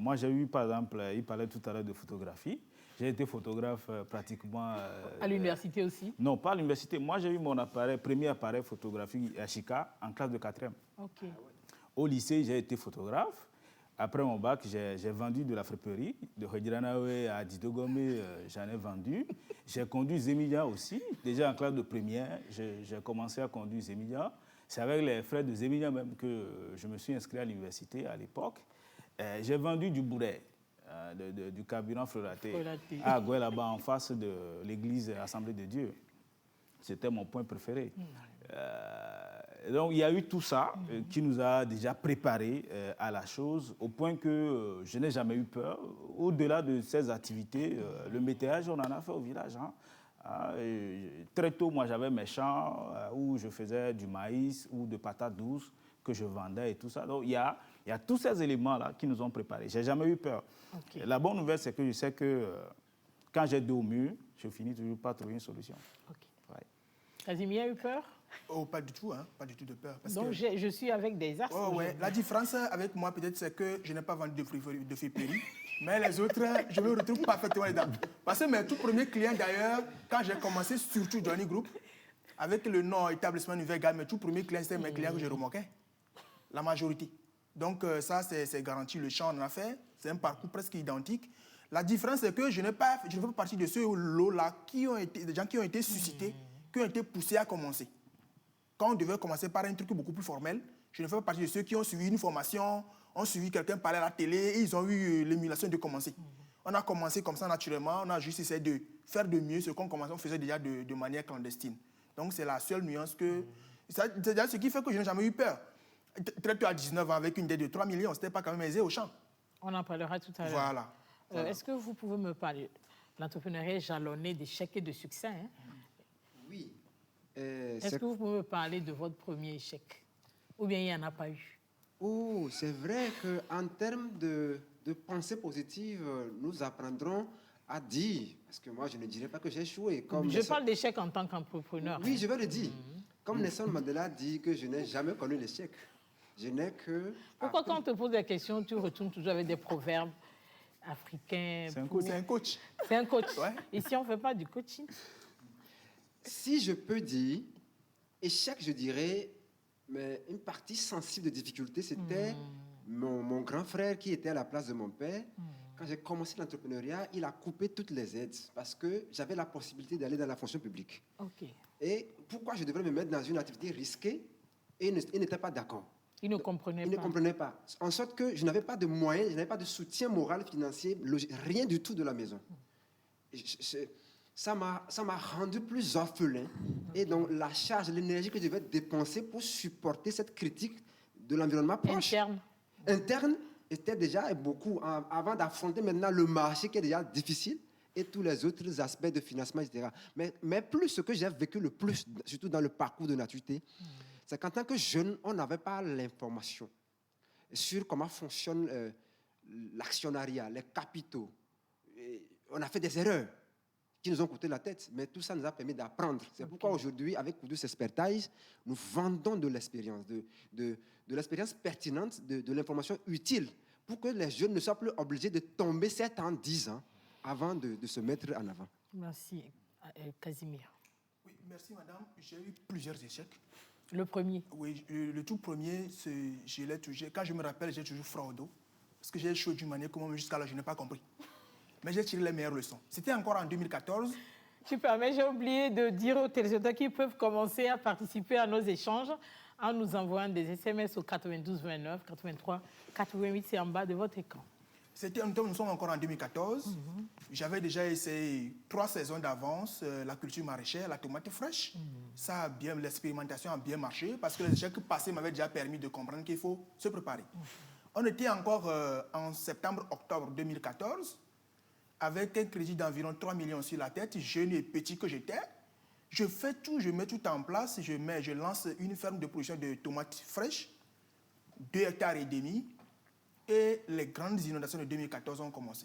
Moi, j'ai eu, par exemple, il parlait tout à l'heure de photographie. J'ai été photographe pratiquement... à l'université aussi? Non, pas à l'université. Moi, j'ai eu mon premier appareil photographique à Chica en classe de 4e. Okay. Au lycée, j'ai été photographe. Après mon bac, j'ai vendu de la friperie. De Hodiranawe à Didogome, j'en ai vendu. J'ai conduit Zémidjan aussi. Déjà en classe de première, j'ai commencé à conduire Zémidjan. C'est avec les frères de Zémidjan même que je me suis inscrit à l'université à l'époque. J'ai vendu du bourret. Du carburant freulaté à Goué, là-bas, en face de l'église Assemblée de Dieu. C'était mon point préféré. Donc, il y a eu tout ça qui nous a déjà préparés à la chose, au point que je n'ai jamais eu peur. Au-delà de ces activités, le métayage, on en a fait au village. Très tôt, moi, j'avais mes champs où je faisais du maïs ou de patates douces que je vendais et tout ça. Donc, il y a tous ces éléments-là qui nous ont préparés. Je n'ai jamais eu peur. Okay. La bonne nouvelle, c'est que je sais que quand j'ai dos au mur, je finis toujours par trouver une solution. Okay. Ouais. Casimir a eu peur? Oh, pas du tout, hein? Pas du tout de peur. Parce donc, que... je suis avec des arts. Oh, ouais. La différence avec moi, peut-être, c'est que je n'ai pas vendu de friperie, mais les autres, je me retrouve parfaitement dedans. Parce que mes tout premiers clients, d'ailleurs, quand j'ai commencé, surtout Johnny Group, avec le nom établissement Nouvelle-Galles, mes tout premiers clients, c'était mes clients que je remarquais. La majorité. Donc ça, c'est garanti. Le champ, on en a fait. C'est un parcours presque identique. La différence, c'est que je ne fais pas partie de ceux lots-là des gens qui ont été suscités, qui ont été poussés à commencer. Quand on devait commencer par un truc beaucoup plus formel, je ne fais pas partie de ceux qui ont suivi une formation, ont suivi quelqu'un parler à la télé et ils ont eu l'émulation de commencer. On a commencé comme ça naturellement, on a juste essayé de faire de mieux ce qu'on commençait, on faisait déjà de manière clandestine. Donc c'est la seule nuance que... C'est déjà ce qui fait que je n'ai jamais eu peur. Très tôt à 19 ans, avec une dette de 3 millions, ce n'était pas quand même aisé au champ. On en parlera tout à l'heure. Voilà. Est-ce que vous pouvez me parler? L'entrepreneuriat est jalonné d'échecs et de succès. Hein? Oui. Est-ce que vous pouvez me parler de votre premier échec? Ou bien il n'y en a pas eu? Oh, c'est vrai qu'en termes de pensée positive, nous apprendrons à dire, parce que moi je ne dirais pas que j'ai échoué. Je parle d'échec en tant qu'entrepreneur. Oui, je vais le dire. Comme Nelson Mandela dit que je n'ai jamais connu l'échec. Je n'ai que... Pourquoi quand on te pose des questions, tu retournes toujours avec des proverbes africain. C'est un coach. C'est un coach. Ouais. Ici, on ne fait pas du coaching. Si je peux dire, échec, je dirais, mais une partie sensible de difficulté, c'était mon grand frère qui était à la place de mon père. Quand j'ai commencé l'entrepreneuriat, il a coupé toutes les aides parce que j'avais la possibilité d'aller dans la fonction publique. OK. Et pourquoi je devrais me mettre dans une activité risquée? Et il n'était pas d'accord. Il ne comprenait pas. Il ne comprenait pas. En sorte que je n'avais pas de moyens, je n'avais pas de soutien moral, financier, rien du tout de la maison. Ça m'a rendu plus orphelin. Et donc, la charge, l'énergie que je devais dépenser pour supporter cette critique de l'environnement proche. Interne était déjà beaucoup. Avant d'affronter maintenant le marché qui est déjà difficile et tous les autres aspects de financement, etc. Mais plus ce que j'ai vécu le plus, surtout dans le parcours de Naturité, c'est qu'en tant que jeune, on n'avait pas l'information sur comment fonctionne l'actionnariat, les capitaux. Et on a fait des erreurs qui nous ont coûté la tête, mais tout ça nous a permis d'apprendre. C'est pourquoi aujourd'hui, avec Koudous Expertise, nous vendons de l'expérience, de l'expérience pertinente, de l'information utile, pour que les jeunes ne soient plus obligés de tomber 7 ans, 10 ans, avant de se mettre en avant. Merci. Casimir. Oui, merci madame. J'ai eu plusieurs échecs. Le premier? Oui, le tout premier, quand je me rappelle, j'ai toujours froid au dos. Parce que j'ai échoué d'une manière que moi, jusqu'à là, je n'ai pas compris. Mais j'ai tiré les meilleures leçons. C'était encore en 2014. Tu permets, j'ai oublié de dire aux téléspectateurs qu'ils peuvent commencer à participer à nos échanges en nous envoyant des SMS au 92 29, 83, 88, c'est en bas de votre écran. Nous sommes encore en 2014. J'avais déjà essayé 3 saisons d'avance, la culture maraîchère, la tomate fraîche. L'expérimentation a bien marché parce que les échecs passés m'avaient déjà permis de comprendre qu'il faut se préparer. On était encore en septembre-octobre 2014 avec un crédit d'environ 3 millions sur la tête, jeune et petit que j'étais. Je fais tout, je mets tout en place, je lance une ferme de production de tomates fraîches, 2,5 hectares. Et les grandes inondations de 2014 ont commencé.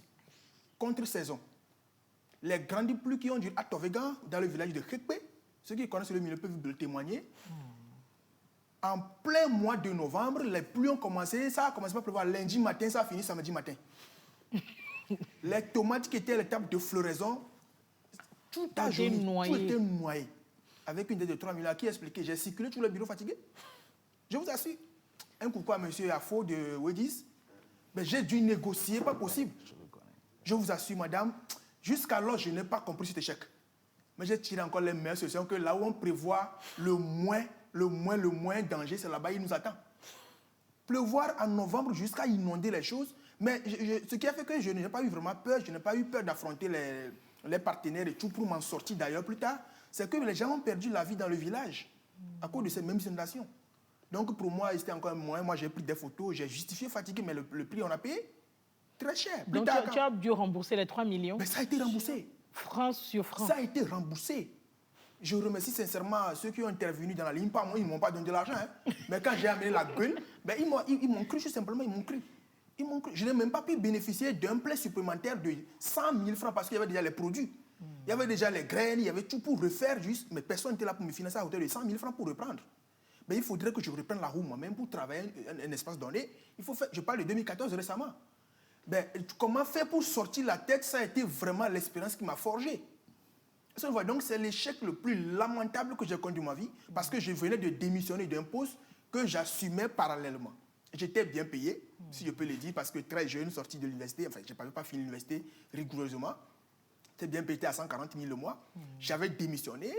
Contre-saison. Les grandes pluies qui ont duré à Tovega, dans le village de Khekpe, ceux qui connaissent le milieu peuvent le témoigner. En plein mois de novembre, les pluies ont commencé, ça a commencé à pleuvoir lundi matin, ça a fini samedi matin. Les tomates qui étaient à l'étape de floraison, tout a jauni, tout était noyé. Avec une dette de 3 millions qui expliquait, j'ai circulé tout le bureau fatigué. Je vous assure. Un coucou à M. Afo de Wedis. Mais j'ai dû négocier, pas possible. Je vous assure, madame, jusqu'alors, je n'ai pas compris cet échec. Mais j'ai tiré encore les meilleures solutions que là où on prévoit le moins danger, c'est là-bas, il nous attend. Pleuvoir en novembre jusqu'à inonder les choses. Mais ce qui a fait que je n'ai pas eu vraiment peur, je n'ai pas eu peur d'affronter les partenaires et tout pour m'en sortir d'ailleurs plus tard, c'est que les gens ont perdu la vie dans le village à cause de ces mêmes inondations. Donc pour moi, c'était encore un moyen. Moi, j'ai pris des photos, j'ai justifié fatigué, mais le prix, on a payé très cher. Donc tu as dû rembourser les 3 millions? Mais ça a été remboursé. Franc sur franc. Ça a été remboursé. Je remercie sincèrement ceux qui ont intervenu dans la ligne. Pas moi, ils ne m'ont pas donné de l'argent. Hein. Mais quand j'ai amené la gueule, ben, ils m'ont cru, tout simplement, ils m'ont cru. Je n'ai même pas pu bénéficier d'un prêt supplémentaire de 100 000 francs parce qu'il y avait déjà les produits. Il y avait déjà les graines, il y avait tout pour refaire juste. Mais personne n'était là pour me financer à hauteur de 100 000 francs pour reprendre. Mais il faudrait que je reprenne la roue moi-même pour travailler un espace donné. Je parle de 2014 récemment. Ben, comment faire pour sortir la tête, ça a été vraiment l'expérience qui m'a forgé. Donc, c'est l'échec le plus lamentable que j'ai connu de ma vie parce que je venais de démissionner d'un poste que j'assumais parallèlement. J'étais bien payé, si je peux le dire, parce que très jeune, sorti de l'université, enfin, je n'avais pas fini l'université rigoureusement. J'étais bien payé à 140 000 le mois. J'avais démissionné.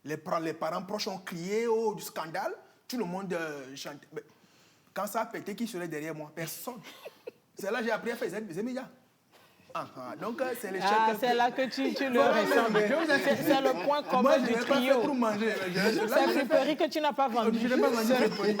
Les parents proches ont crié du scandale. Tout le monde chantait. Mais quand ça a pété, qui serait derrière moi? Personne. C'est là que j'ai appris à faire des médias. Donc, c'est l'échec. C'est là que tu le ressens. C'est le point commun du trio. Pour manger. C'est la friperie que tu n'as pas vendue. Je n'ai pas vendu friperie.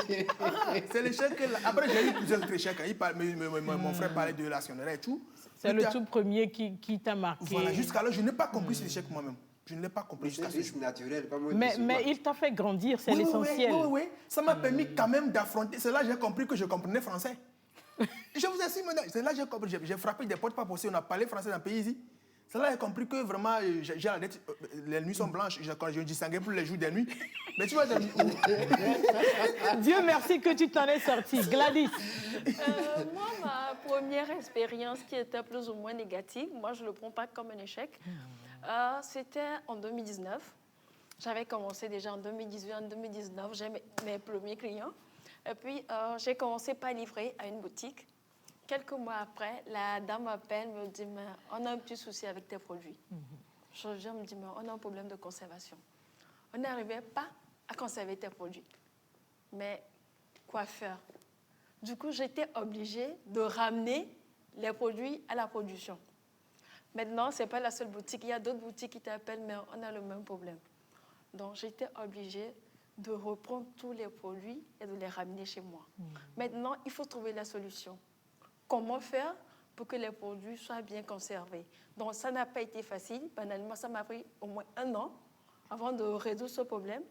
C'est l'échec. Après, j'ai eu plusieurs autres échecs. Mon frère parlait de l'actionnaire et tout. C'est le tout premier qui t'a marqué. Voilà, jusqu'à là, je n'ai pas compris cet échec moi-même. Je ne l'ai pas compris jusqu'à ce jour. Naturel, pas mais il t'a fait grandir, c'est l'essentiel. Oui. Ça m'a permis quand même d'affronter. C'est là que j'ai compris que je comprenais français. Je vous assure maintenant, c'est là que j'ai compris. J'ai frappé des portes pas possibles. On a parlé français dans le pays ici. C'est là que j'ai compris que vraiment, j'ai la tête, les nuits sont blanches. Je distinguais plus les jours des nuits. Mais tu vois, Dieu merci que tu t'en es sorti. Gladys. Moi, ma première expérience qui était plus ou moins négative, moi je ne le prends pas comme un échec, c'était en 2019. J'avais commencé déjà en 2018, en 2019, j'ai mes premiers clients. Et puis, j'ai commencé par livrer à une boutique. Quelques mois après, la dame m'appelle, me dit, mais on a un petit souci avec tes produits. Je me dis, mais on a un problème de conservation. On n'arrivait pas à conserver tes produits. Mais quoi faire? Du coup, j'étais obligée de ramener les produits à la production. Maintenant, ce n'est pas la seule boutique. Il y a d'autres boutiques qui t'appellent, mais on a le même problème. Donc, j'étais obligée de reprendre tous les produits et de les ramener chez moi. Maintenant, il faut trouver la solution. Comment faire pour que les produits soient bien conservés? Donc, ça n'a pas été facile. Banalement, ça m'a pris au moins 1 an avant de résoudre ce problème.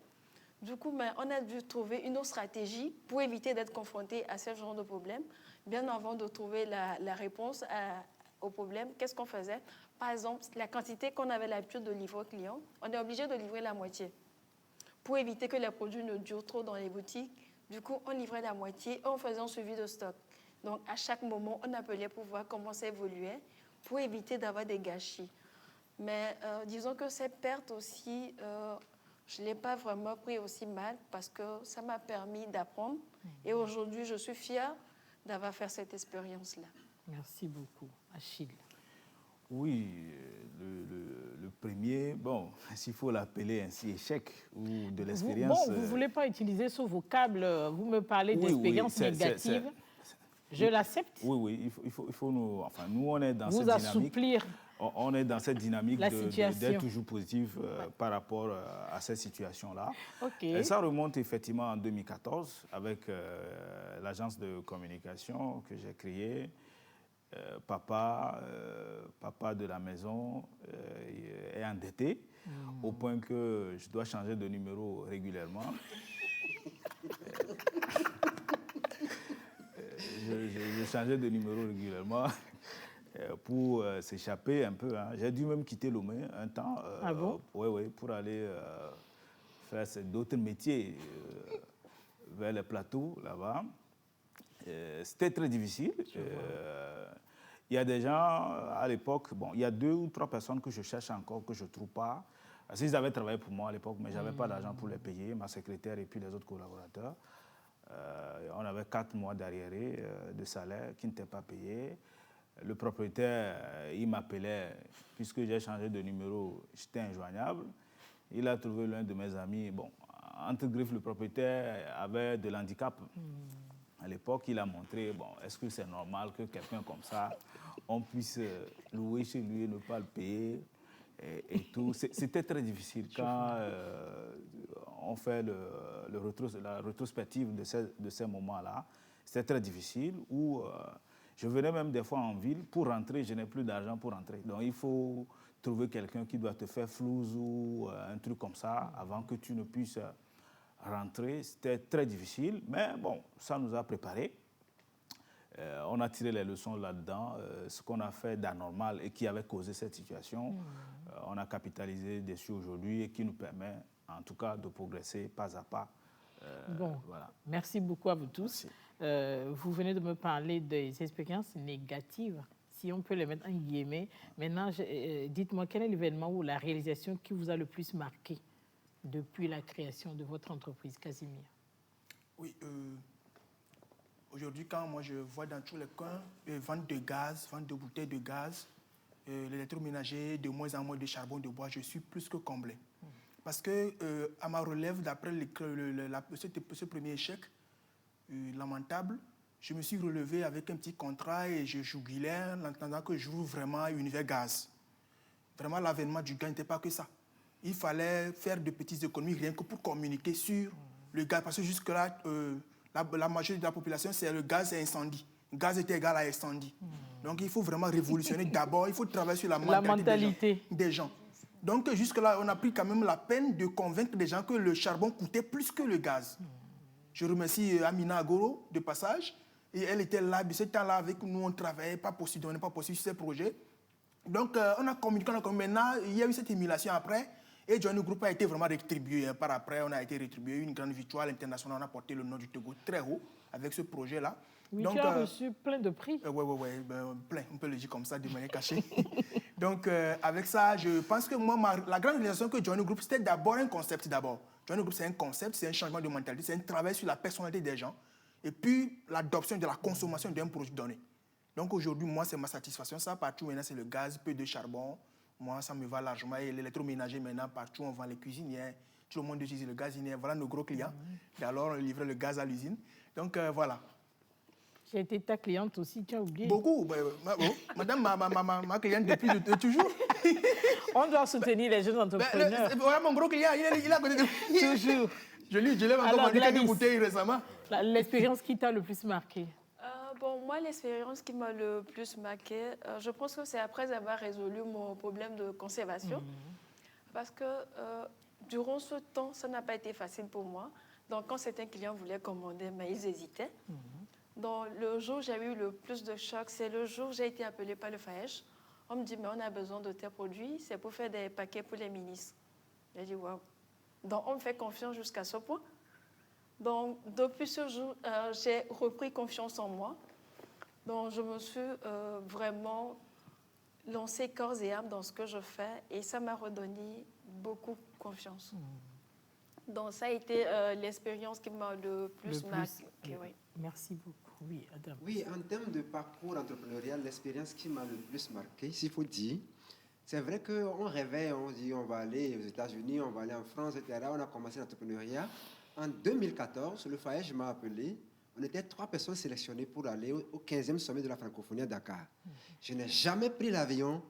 Du coup, on a dû trouver une autre stratégie pour éviter d'être confronté à ce genre de problème. Bien avant de trouver la réponse au problème, qu'est-ce qu'on faisait? Par exemple, la quantité qu'on avait l'habitude de livrer aux clients, on est obligé de livrer la moitié. Pour éviter que les produits ne durent trop dans les boutiques, du coup, on livrait la moitié et on faisait un suivi de stock. Donc, à chaque moment, on appelait pour voir comment ça évoluait, pour éviter d'avoir des gâchis. Mais disons que ces pertes aussi, je ne l'ai pas vraiment pris aussi mal parce que ça m'a permis d'apprendre. Et aujourd'hui, je suis fière d'avoir fait cette expérience-là. Merci beaucoup. Achille. Oui, le premier, bon, s'il faut l'appeler ainsi échec ou de l'expérience... Vous ne voulez pas utiliser ce vocable, vous me parlez d'expérience négative. Je l'accepte. Oui, il faut nous... Enfin, nous, on est dans vous cette dynamique... assouplir. On est dans cette dynamique d'être toujours positif par rapport à cette situation-là. Okay. Ça remonte effectivement en 2014 avec l'agence de communication que j'ai créée. Papa de la maison est endetté au point que je dois changer de numéro régulièrement. Je changeais de numéro régulièrement pour s'échapper un peu. J'ai dû même quitter Lomé un temps oui, pour aller faire d'autres métiers vers les plateaux là-bas. C'était très difficile. Il y a des gens, à l'époque, il y a 2 ou 3 personnes que je cherche encore, que je ne trouve pas. Ils avaient travaillé pour moi à l'époque, mais je n'avais pas d'argent pour les payer, ma secrétaire et puis les autres collaborateurs. On avait 4 mois d'arriérés de salaire qui n'étaient pas payés. Le propriétaire, il m'appelait, puisque j'ai changé de numéro, j'étais injoignable. Il a trouvé l'un de mes amis. Bon, entre griffes, le propriétaire avait de l'handicap. À l'époque, il a montré, est-ce que c'est normal que quelqu'un comme ça, on puisse louer chez lui et ne pas le payer et tout. C'était très difficile quand on fait la rétrospective de ces moments-là. C'était très difficile où je venais même des fois en ville pour rentrer, je n'ai plus d'argent pour rentrer. Donc il faut trouver quelqu'un qui doit te faire flouze ou un truc comme ça avant que tu ne puisses rentrer. C'était très difficile, mais bon, ça nous a préparés. On a tiré les leçons là-dedans. Ce qu'on a fait d'anormal et qui avait causé cette situation, on a capitalisé dessus aujourd'hui et qui nous permet, en tout cas, de progresser pas à pas. Voilà. Merci beaucoup à vous tous. Vous venez de me parler des expériences négatives. si on peut les mettre en guillemets. Maintenant, dites-moi, quel est l'événement ou la réalisation qui vous a le plus marqué depuis la création de votre entreprise, Casimir? Oui, aujourd'hui, quand moi je vois dans tous les coins vente de gaz, vente de bouteilles de gaz, l'électroménager, de moins en moins de charbon de bois, je suis plus que comblé. Parce que à ma relève, d'après ce premier échec lamentable, je me suis relevé avec un petit contrat et je jubilais en entendant que j'ouvre vraiment Univers Gaz. Vraiment, l'avènement du gaz n'était pas que ça. Il fallait faire de petites économies rien que pour communiquer sur le gaz. Parce que jusque-là, la majorité de la population, c'est le gaz et incendie. Le gaz était égal à incendie. Donc, il faut vraiment révolutionner. D'abord, il faut travailler sur la mentalité des gens. Donc, jusque-là, on a pris quand même la peine de convaincre les gens que le charbon coûtait plus que le gaz. Je remercie Amina Agoro, de passage. Et elle était là, de ce temps-là, avec nous, on travaillait, pas possible, on n'est pas possible sur ces projets. Donc, on a communiqué. Maintenant, il y a eu cette émulation après. Et Johnny Group a été vraiment rétribué. Par après, on a été rétribué. Une grande victoire internationale. On a porté le nom du Togo très haut avec ce projet-là. Oui, donc, tu as reçu plein de prix. Oui, plein. On peut le dire comme ça, de manière cachée. Donc, avec ça, je pense que moi, la grande réalisation que Johnny Group, c'était d'abord un concept d'abord. Johnny Group, c'est un concept, c'est un changement de mentalité, c'est un travail sur la personnalité des gens. Et puis, l'adoption de la consommation d'un produit donné. Donc, aujourd'hui, moi, c'est ma satisfaction. Ça, partout, maintenant, c'est le gaz, peu de charbon. Moi, ça me va largement. Et l'électroménager, maintenant, partout, on vend les cuisinières. Tout le monde utilise le gazinier. Voilà nos gros clients. Et alors, on livre le gaz à l'usine. Donc, voilà. J'ai été ta cliente aussi, tu as oublié. Beaucoup. Madame, ma cliente depuis toujours. On doit soutenir les jeunes entrepreneurs. Voilà mon gros client, il est à côté de moi. Toujours. Je l'ai encore vendu quelques bouteilles récemment. L'expérience qui t'a le plus marqué? Bon, moi, l'expérience qui m'a le plus marqué, je pense que c'est après avoir résolu mon problème de conservation. Parce que durant ce temps, ça n'a pas été facile pour moi. Donc, quand certains clients voulaient commander, mais ils hésitaient. Donc, le jour où j'ai eu le plus de choc, c'est le jour où j'ai été appelée par le FAEJ. On me dit, mais on a besoin de tes produits, c'est pour faire des paquets pour les ministres. J'ai dit, waouh. Donc, on me fait confiance jusqu'à ce point. Donc, depuis ce jour, j'ai repris confiance en moi. Donc, je me suis vraiment lancée corps et âme dans ce que je fais et ça m'a redonné beaucoup confiance. Donc, ça a été l'expérience qui m'a le plus marqué. Oui. Merci beaucoup. Oui, Adam. Oui, en termes de parcours entrepreneurial, l'expérience qui m'a le plus marqué, s'il faut dire, c'est vrai qu'on rêvait, on dit on va aller aux États-Unis, on va aller en France, etc. On a commencé l'entrepreneuriat. En 2014, le FAEJ m'a appelé. On était 3 personnes sélectionnées pour aller au 15e sommet de la francophonie à Dakar. Je n'ai jamais pris l'avion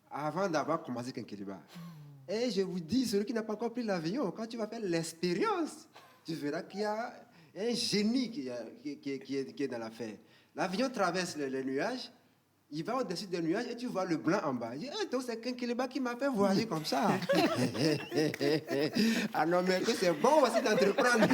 avant d'avoir commencé Kenkeliba. Et je vous dis, celui qui n'a pas encore pris l'avion, quand tu vas faire l'expérience, tu verras qu'il y a un génie qui est dans l'affaire. L'avion traverse les nuages, il va au-dessus des nuages et tu vois le blanc en bas. Donc c'est Kenkeliba qui m'a fait voyager comme ça. Ah non, mais que c'est bon aussi d'entreprendre.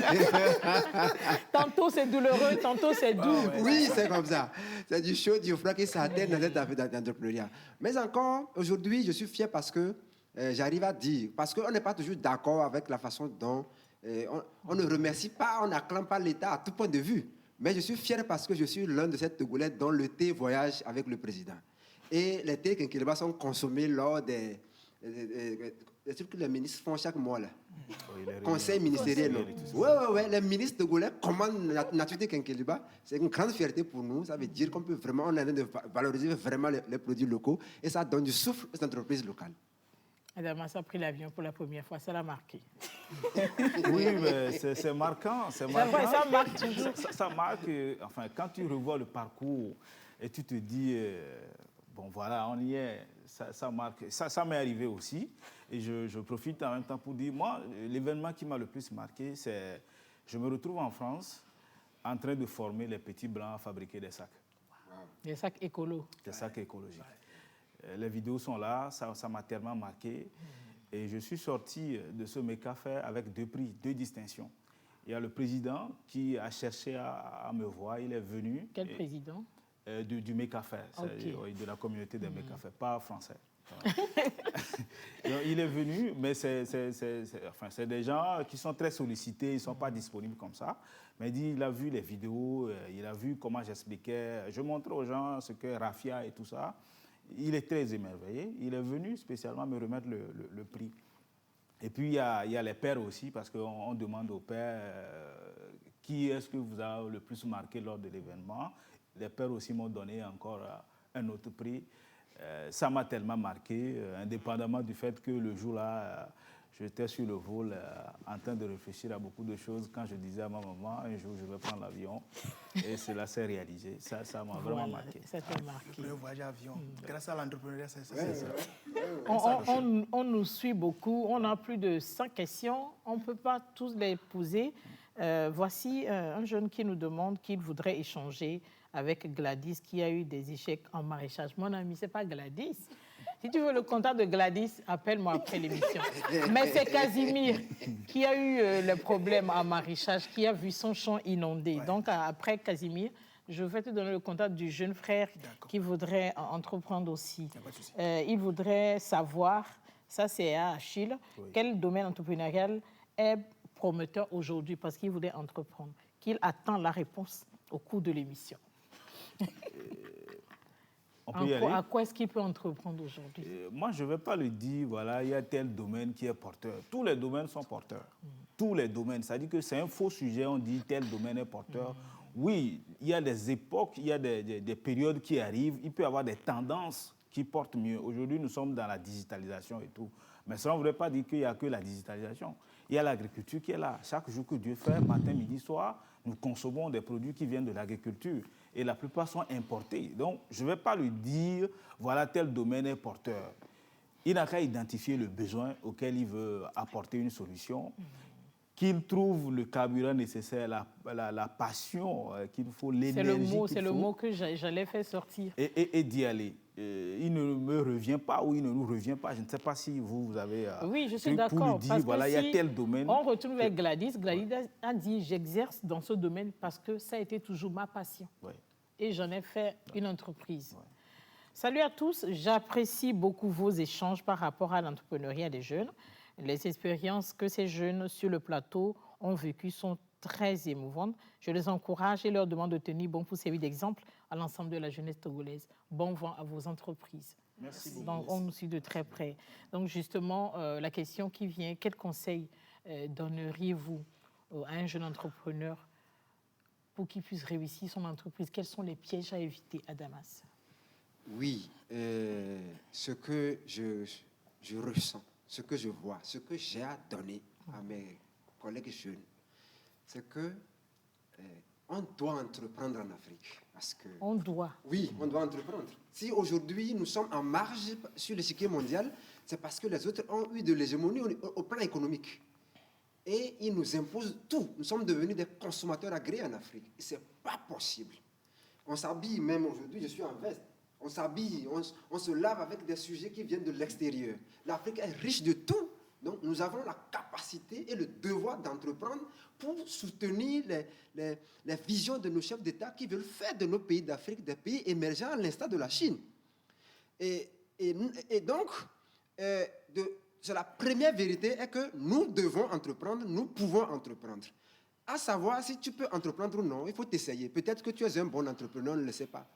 Tantôt c'est douloureux, tantôt c'est doux. Oui, c'est comme ça. C'est du chaud, du froid qui s'atteigne dans cette affaire d'entrepreneuriat. Mais encore, aujourd'hui, je suis fier parce que j'arrive à dire, parce qu'on n'est pas toujours d'accord avec la façon dont on ne remercie pas, on n'acclame pas l'État à tout point de vue. Mais je suis fier parce que je suis l'un de ces Togolais dont le thé voyage avec le président. Et les thés Kenkeliba sont consommés lors des trucs que les ministres font chaque mois. Là. Oui, conseil ministériel. Oui, les ministres togolais commandent nature thé Kenkeliba. C'est une grande fierté pour nous. Ça veut dire qu'on peut vraiment, on est en train de valoriser vraiment les produits locaux et ça donne du souffle aux entreprises locales. Adamas a pris l'avion pour la première fois, ça l'a marqué. Oui, mais c'est marquant. C'est marquant. Vrai, ça marque toujours. Ça marque, enfin, quand tu revois le parcours et tu te dis, bon voilà, on y est, ça marque. Ça m'est arrivé aussi. Et je profite en même temps pour dire, moi, l'événement qui m'a le plus marqué, c'est, je me retrouve en France en train de former les petits blancs à fabriquer des sacs. Des sacs écolos. Des sacs écologiques. Les vidéos sont là, ça m'a tellement marqué. Et je suis sorti de ce mécafé avec 2 prix, 2 distinctions. Il y a le président qui a cherché à me voir, il est venu. Quel président? du MECAFE, Okay. de la communauté des MECAFE, pas français. Donc, il est venu, mais c'est des gens qui sont très sollicités, ils ne sont pas disponibles comme ça. Mais il a vu les vidéos, il a vu comment j'expliquais, je montrais aux gens ce que Raffia et tout ça. Il est très émerveillé. Il est venu spécialement me remettre le prix. Et puis, il y a les pères aussi, parce qu'on demande aux pères qui est-ce que vous a le plus marqué lors de l'événement. Les pères aussi m'ont donné encore un autre prix. Ça m'a tellement marqué, indépendamment du fait que le jour-là, j'étais sur le vol en train de réfléchir à beaucoup de choses quand je disais à ma maman, un jour je vais prendre l'avion. Et cela s'est réalisé. Ça m'a vraiment marqué. Ça t'a marqué. Le voyage avion. Grâce à l'entrepreneuriat, c'est ça. On nous suit beaucoup. On a plus de 100 questions. On ne peut pas tous les poser. Voici un jeune qui nous demande qu'il voudrait échanger avec Gladys, qui a eu des échecs en maraîchage. Mon ami, ce n'est pas Gladys. Si tu veux le contact de Gladys, appelle-moi après l'émission. Mais c'est Casimir qui a eu le problème en maraîchage, qui a vu son champ inondé. Ouais. Donc, après Casimir, je vais te donner le contact du jeune frère qui voudrait entreprendre aussi. Il voudrait savoir, ça c'est à Achille, quel domaine entrepreneurial est prometteur aujourd'hui parce qu'il voulait entreprendre, qu'il attend la réponse au cours de l'émission. À quoi est-ce qu'il peut entreprendre aujourd'hui? Moi, je ne vais pas le dire, voilà, il y a tel domaine qui est porteur. Tous les domaines sont porteurs. Tous les domaines. C'est-à-dire que c'est un faux sujet, on dit tel domaine est porteur. Oui, il y a des époques, il y a des périodes qui arrivent, il peut y avoir des tendances qui portent mieux. Aujourd'hui, nous sommes dans la digitalisation et tout. Mais ça ne voudrait pas dire qu'il n'y a que la digitalisation. Il y a l'agriculture qui est là. Chaque jour que Dieu fait, matin, midi, soir, nous consommons des produits qui viennent de l'agriculture. Et la plupart sont importés. Donc, je ne vais pas lui dire, voilà, tel domaine est porteur. Il n'a qu'à identifier le besoin auquel il veut apporter une solution, qu'il trouve le carburant nécessaire, la passion qu'il faut, l'énergie qu'il faut. C'est le mot que j'allais faire sortir. Et d'y aller. Il ne me revient pas ou il ne nous revient pas. Je ne sais pas si vous avez... Oui, je suis d'accord. Pour lui dire, voilà, il y a tel domaine. On retourne vers Gladys. Gladys a dit, j'exerce dans ce domaine parce que ça a été toujours ma passion. Ouais. Et j'en ai fait une entreprise. Ouais. Salut à tous. J'apprécie beaucoup vos échanges par rapport à l'entrepreneuriat des jeunes. Les expériences que ces jeunes sur le plateau ont vécues sont très émouvantes. Je les encourage et leur demande de tenir bon pour servir d'exemple à l'ensemble de la jeunesse togolaise. Bon vent à vos entreprises. Merci beaucoup. Donc, on nous suit de très près. Donc, justement, la question qui vient, quel conseil donneriez-vous à un jeune entrepreneur pour qu'il puisse réussir son entreprise? Quels sont les pièges à éviter à Damas? Oui, ce que je ressens, ce que je vois, ce que j'ai à donner à mes collègues jeunes, c'est que on doit entreprendre en Afrique. Parce que, on doit. Oui, on doit entreprendre. Si aujourd'hui nous sommes en marge sur l'échiquier mondial, c'est parce que les autres ont eu de l'hégémonie au plan économique. Et ils nous imposent tout. Nous sommes devenus des consommateurs agréés en Afrique. Et ce n'est pas possible. On s'habille, même aujourd'hui, je suis en veste. On s'habille, on se lave avec des sujets qui viennent de l'extérieur. L'Afrique est riche de tout. Donc, nous avons la capacité et le devoir d'entreprendre pour soutenir les visions de nos chefs d'État qui veulent faire de nos pays d'Afrique des pays émergents à l'instar de la Chine. Et donc, c'est la première vérité est que nous devons entreprendre, nous pouvons entreprendre. À savoir si tu peux entreprendre ou non, il faut t'essayer. Peut-être que tu es un bon entrepreneur, on ne le sait pas.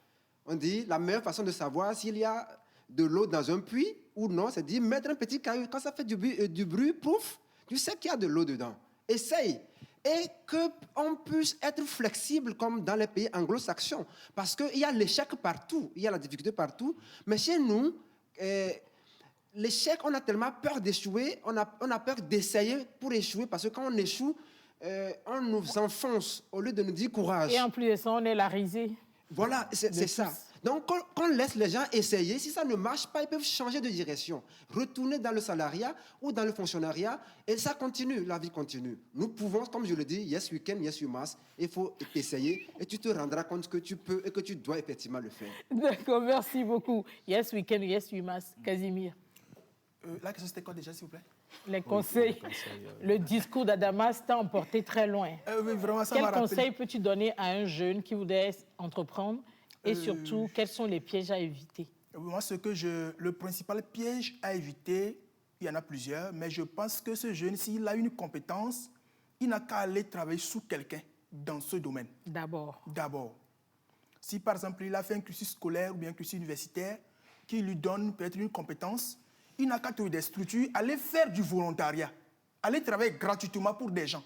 On dit la meilleure façon de savoir s'il y a de l'eau dans un puits ou non, c'est de mettre un petit caillou. Quand ça fait du bruit, pouf, tu sais qu'il y a de l'eau dedans. Essaye. Et qu'on puisse être flexible comme dans les pays anglo-saxons. Parce qu'il y a l'échec partout, il y a la difficulté partout. Mais chez nous, l'échec, on a tellement peur d'échouer, on a peur d'essayer pour échouer. Parce que quand on échoue, on nous enfonce au lieu de nous dire courage. Et en plus de ça, on est la risée. Voilà, c'est ça. Donc, quand on laisse les gens essayer, si ça ne marche pas, ils peuvent changer de direction, retourner dans le salariat ou dans le fonctionnariat, et ça continue, la vie continue. Nous pouvons, comme je le dis, yes we can, yes you must, il faut essayer, et tu te rendras compte que tu peux et que tu dois effectivement le faire. D'accord, merci beaucoup. Yes we can, yes we must. Casimir. La question c'était quoi déjà, s'il vous plaît? Les conseils. Le discours d'Adamas t'a emporté très loin. Oui, vraiment, ça Quel conseil peux-tu donner à un jeune qui voudrait entreprendre Et surtout, quels sont les pièges à éviter? Moi, le principal piège à éviter, il y en a plusieurs, mais je pense que ce jeune, s'il a une compétence, il n'a qu'à aller travailler sous quelqu'un dans ce domaine. D'abord. Si par exemple, il a fait un cursus scolaire ou bien un cursus universitaire qui lui donne peut-être une compétence, il n'a qu'à trouver des structures, aller faire du volontariat, aller travailler gratuitement pour des gens.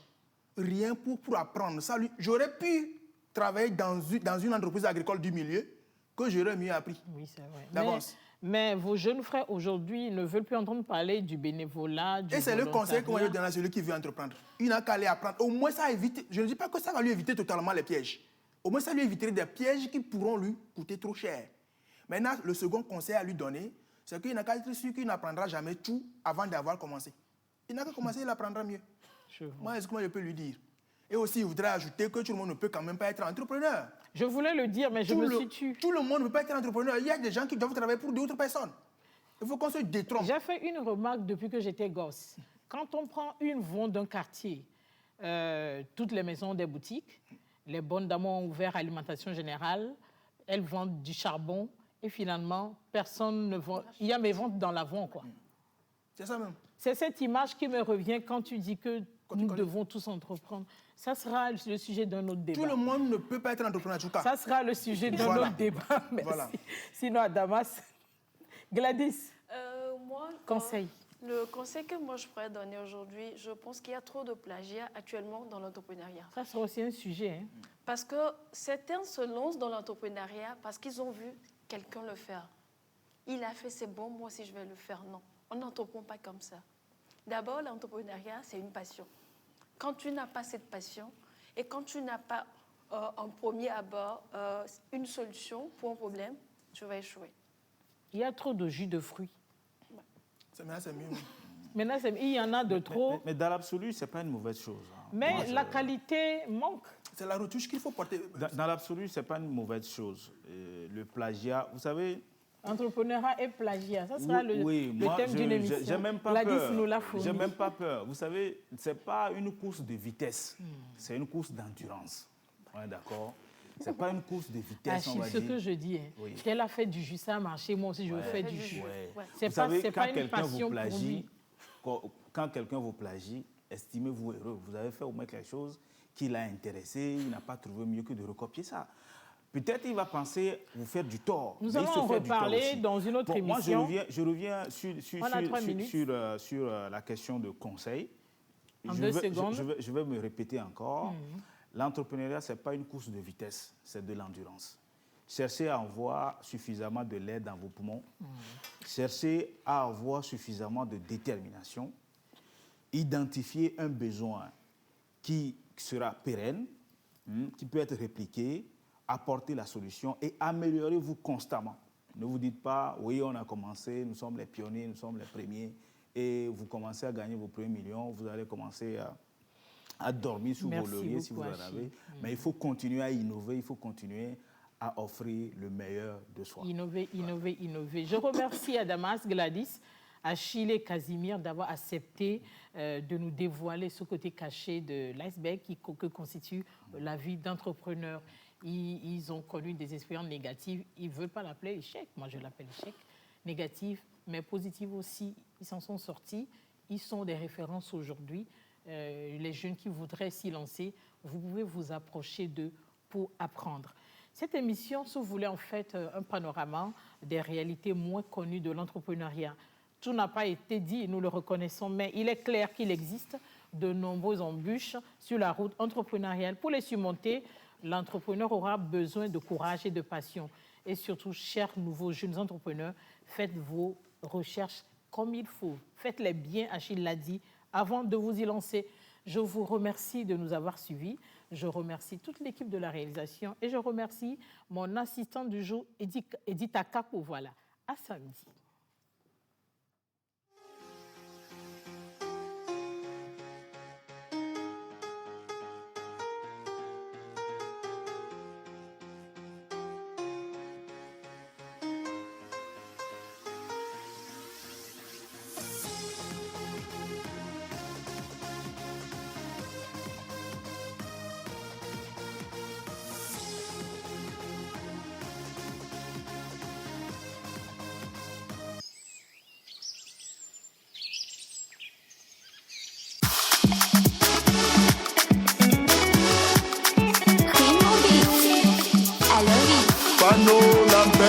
Rien pour apprendre. J'aurais pu travailler dans une entreprise agricole du milieu que j'aurais mieux appris. Oui, c'est vrai. D'avance. Mais vos jeunes frères aujourd'hui ne veulent plus entendre parler du bénévolat, du Et c'est le conseil qu'on volontariat. va donner à celui qui veut entreprendre. Il n'a qu'à aller apprendre. Au moins, ça évite. Je ne dis pas que ça va lui éviter totalement les pièges. Au moins, ça lui éviterait des pièges qui pourront lui coûter trop cher. Maintenant, le second conseil à lui donner, c'est qu'il n'a qu'à être sûr qu'il n'apprendra jamais tout avant d'avoir commencé. Il n'a qu'à commencer, il apprendra mieux. Moi, est-ce que je peux lui dire? Et aussi, il voudrait ajouter que tout le monde ne peut quand même pas être entrepreneur. Je voulais le dire, mais je me suis tue. Tout le monde ne peut pas être entrepreneur. Il y a des gens qui doivent travailler pour d'autres personnes. Il faut qu'on se détrompe. J'ai fait une remarque depuis que j'étais gosse. Quand on prend une vente d'un quartier, toutes les maisons des boutiques, les bonnes dames ont ouvert alimentation générale, elles vendent du charbon et finalement, personne ne vend. Il y a mes ventes dans l'avant, quoi. C'est ça même. C'est cette image qui me revient quand tu dis que nous devons tous entreprendre. Ça sera le sujet d'un autre débat. Tout le monde ne peut pas être entrepreneur en tout cas. Ça sera le sujet d'un autre débat. Merci. Voilà. Sinon, à Damas, Gladys, Moi, conseil. Le conseil que moi je pourrais donner aujourd'hui, je pense qu'il y a trop de plagiat actuellement dans l'entrepreneuriat. Ça sera aussi un sujet. Hein. Parce que certains se lancent dans l'entrepreneuriat parce qu'ils ont vu quelqu'un le faire. Il a fait, c'est bon, moi aussi je vais le faire. Non, on n'entreprend pas comme ça. D'abord, l'entrepreneuriat, c'est une passion. Quand tu n'as pas cette passion et quand tu n'as pas en premier abord une solution pour un problème, tu vas échouer. Il y a trop de jus de fruits. Maintenant, c'est mieux. Maintenant, il y en a de trop. Mais dans l'absolu, ce n'est pas une mauvaise chose. Hein. Mais Moi, la qualité manque. C'est la retouche qu'il faut porter. Dans l'absolu, ce n'est pas une mauvaise chose. Le plagiat, vous savez... Entrepreneuriat et plagiat, ça sera le thème d'une émission. J'ai même pas Gladys peur. nous l'a fourni. J'ai même pas peur. Vous savez, ce n'est pas une course de vitesse, c'est une course d'endurance. Ouais, d'accord. Ce n'est pas une course de vitesse, on va ce dire. que je dis, hein. Oui. Elle a fait du jus, ça a marché, moi aussi je veux faire du jus. Ouais. C'est Vous savez, pas quand une passion vous pour lui. quand quelqu'un vous plagie, estimez-vous heureux. Vous avez fait au moins quelque chose qui l'a intéressé, il n'a pas trouvé mieux que de recopier ça. Peut-être il va penser vous faire du tort. Nous allons en reparler dans une autre émission. Moi, je reviens sur la question de conseil. En 2 secondes. Je vais me répéter encore. L'entrepreneuriat, ce n'est pas une course de vitesse, c'est de l'endurance. Cherchez à avoir suffisamment de lait dans vos poumons. Cherchez à avoir suffisamment de détermination. Identifiez un besoin qui sera pérenne, qui peut être répliqué, apporter la solution et améliorez-vous constamment. Ne vous dites pas, oui, on a commencé, nous sommes les pionniers, nous sommes les premiers, et vous commencez à gagner vos premiers millions, vous allez commencer à dormir sous vos lauriers si vous en avez. Mais il faut continuer à innover, il faut continuer à offrir le meilleur de soi. Innover. Je remercie Adamas, Gladys, Achille et Casimir d'avoir accepté de nous dévoiler ce côté caché de l'iceberg que constitue la vie d'entrepreneur. Ils ont connu des expériences négatives. Ils ne veulent pas l'appeler échec. Moi, je l'appelle échec. Négatif, mais positif aussi. Ils s'en sont sortis. Ils sont des références aujourd'hui. Les jeunes qui voudraient s'y lancer, vous pouvez vous approcher d'eux pour apprendre. Cette émission se voulait en fait un panorama des réalités moins connues de l'entrepreneuriat. Tout n'a pas été dit, nous le reconnaissons, mais il est clair qu'il existe de nombreuses embûches sur la route entrepreneuriale. Pour les surmonter, l'entrepreneur aura besoin de courage et de passion. Et surtout, chers nouveaux jeunes entrepreneurs, faites vos recherches comme il faut. Faites-les bien, Achille l'a dit, avant de vous y lancer. Je vous remercie de nous avoir suivis. Je remercie toute l'équipe de la réalisation et je remercie mon assistant du jour, Edith Akapo. Voilà, à samedi.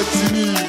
Martinique.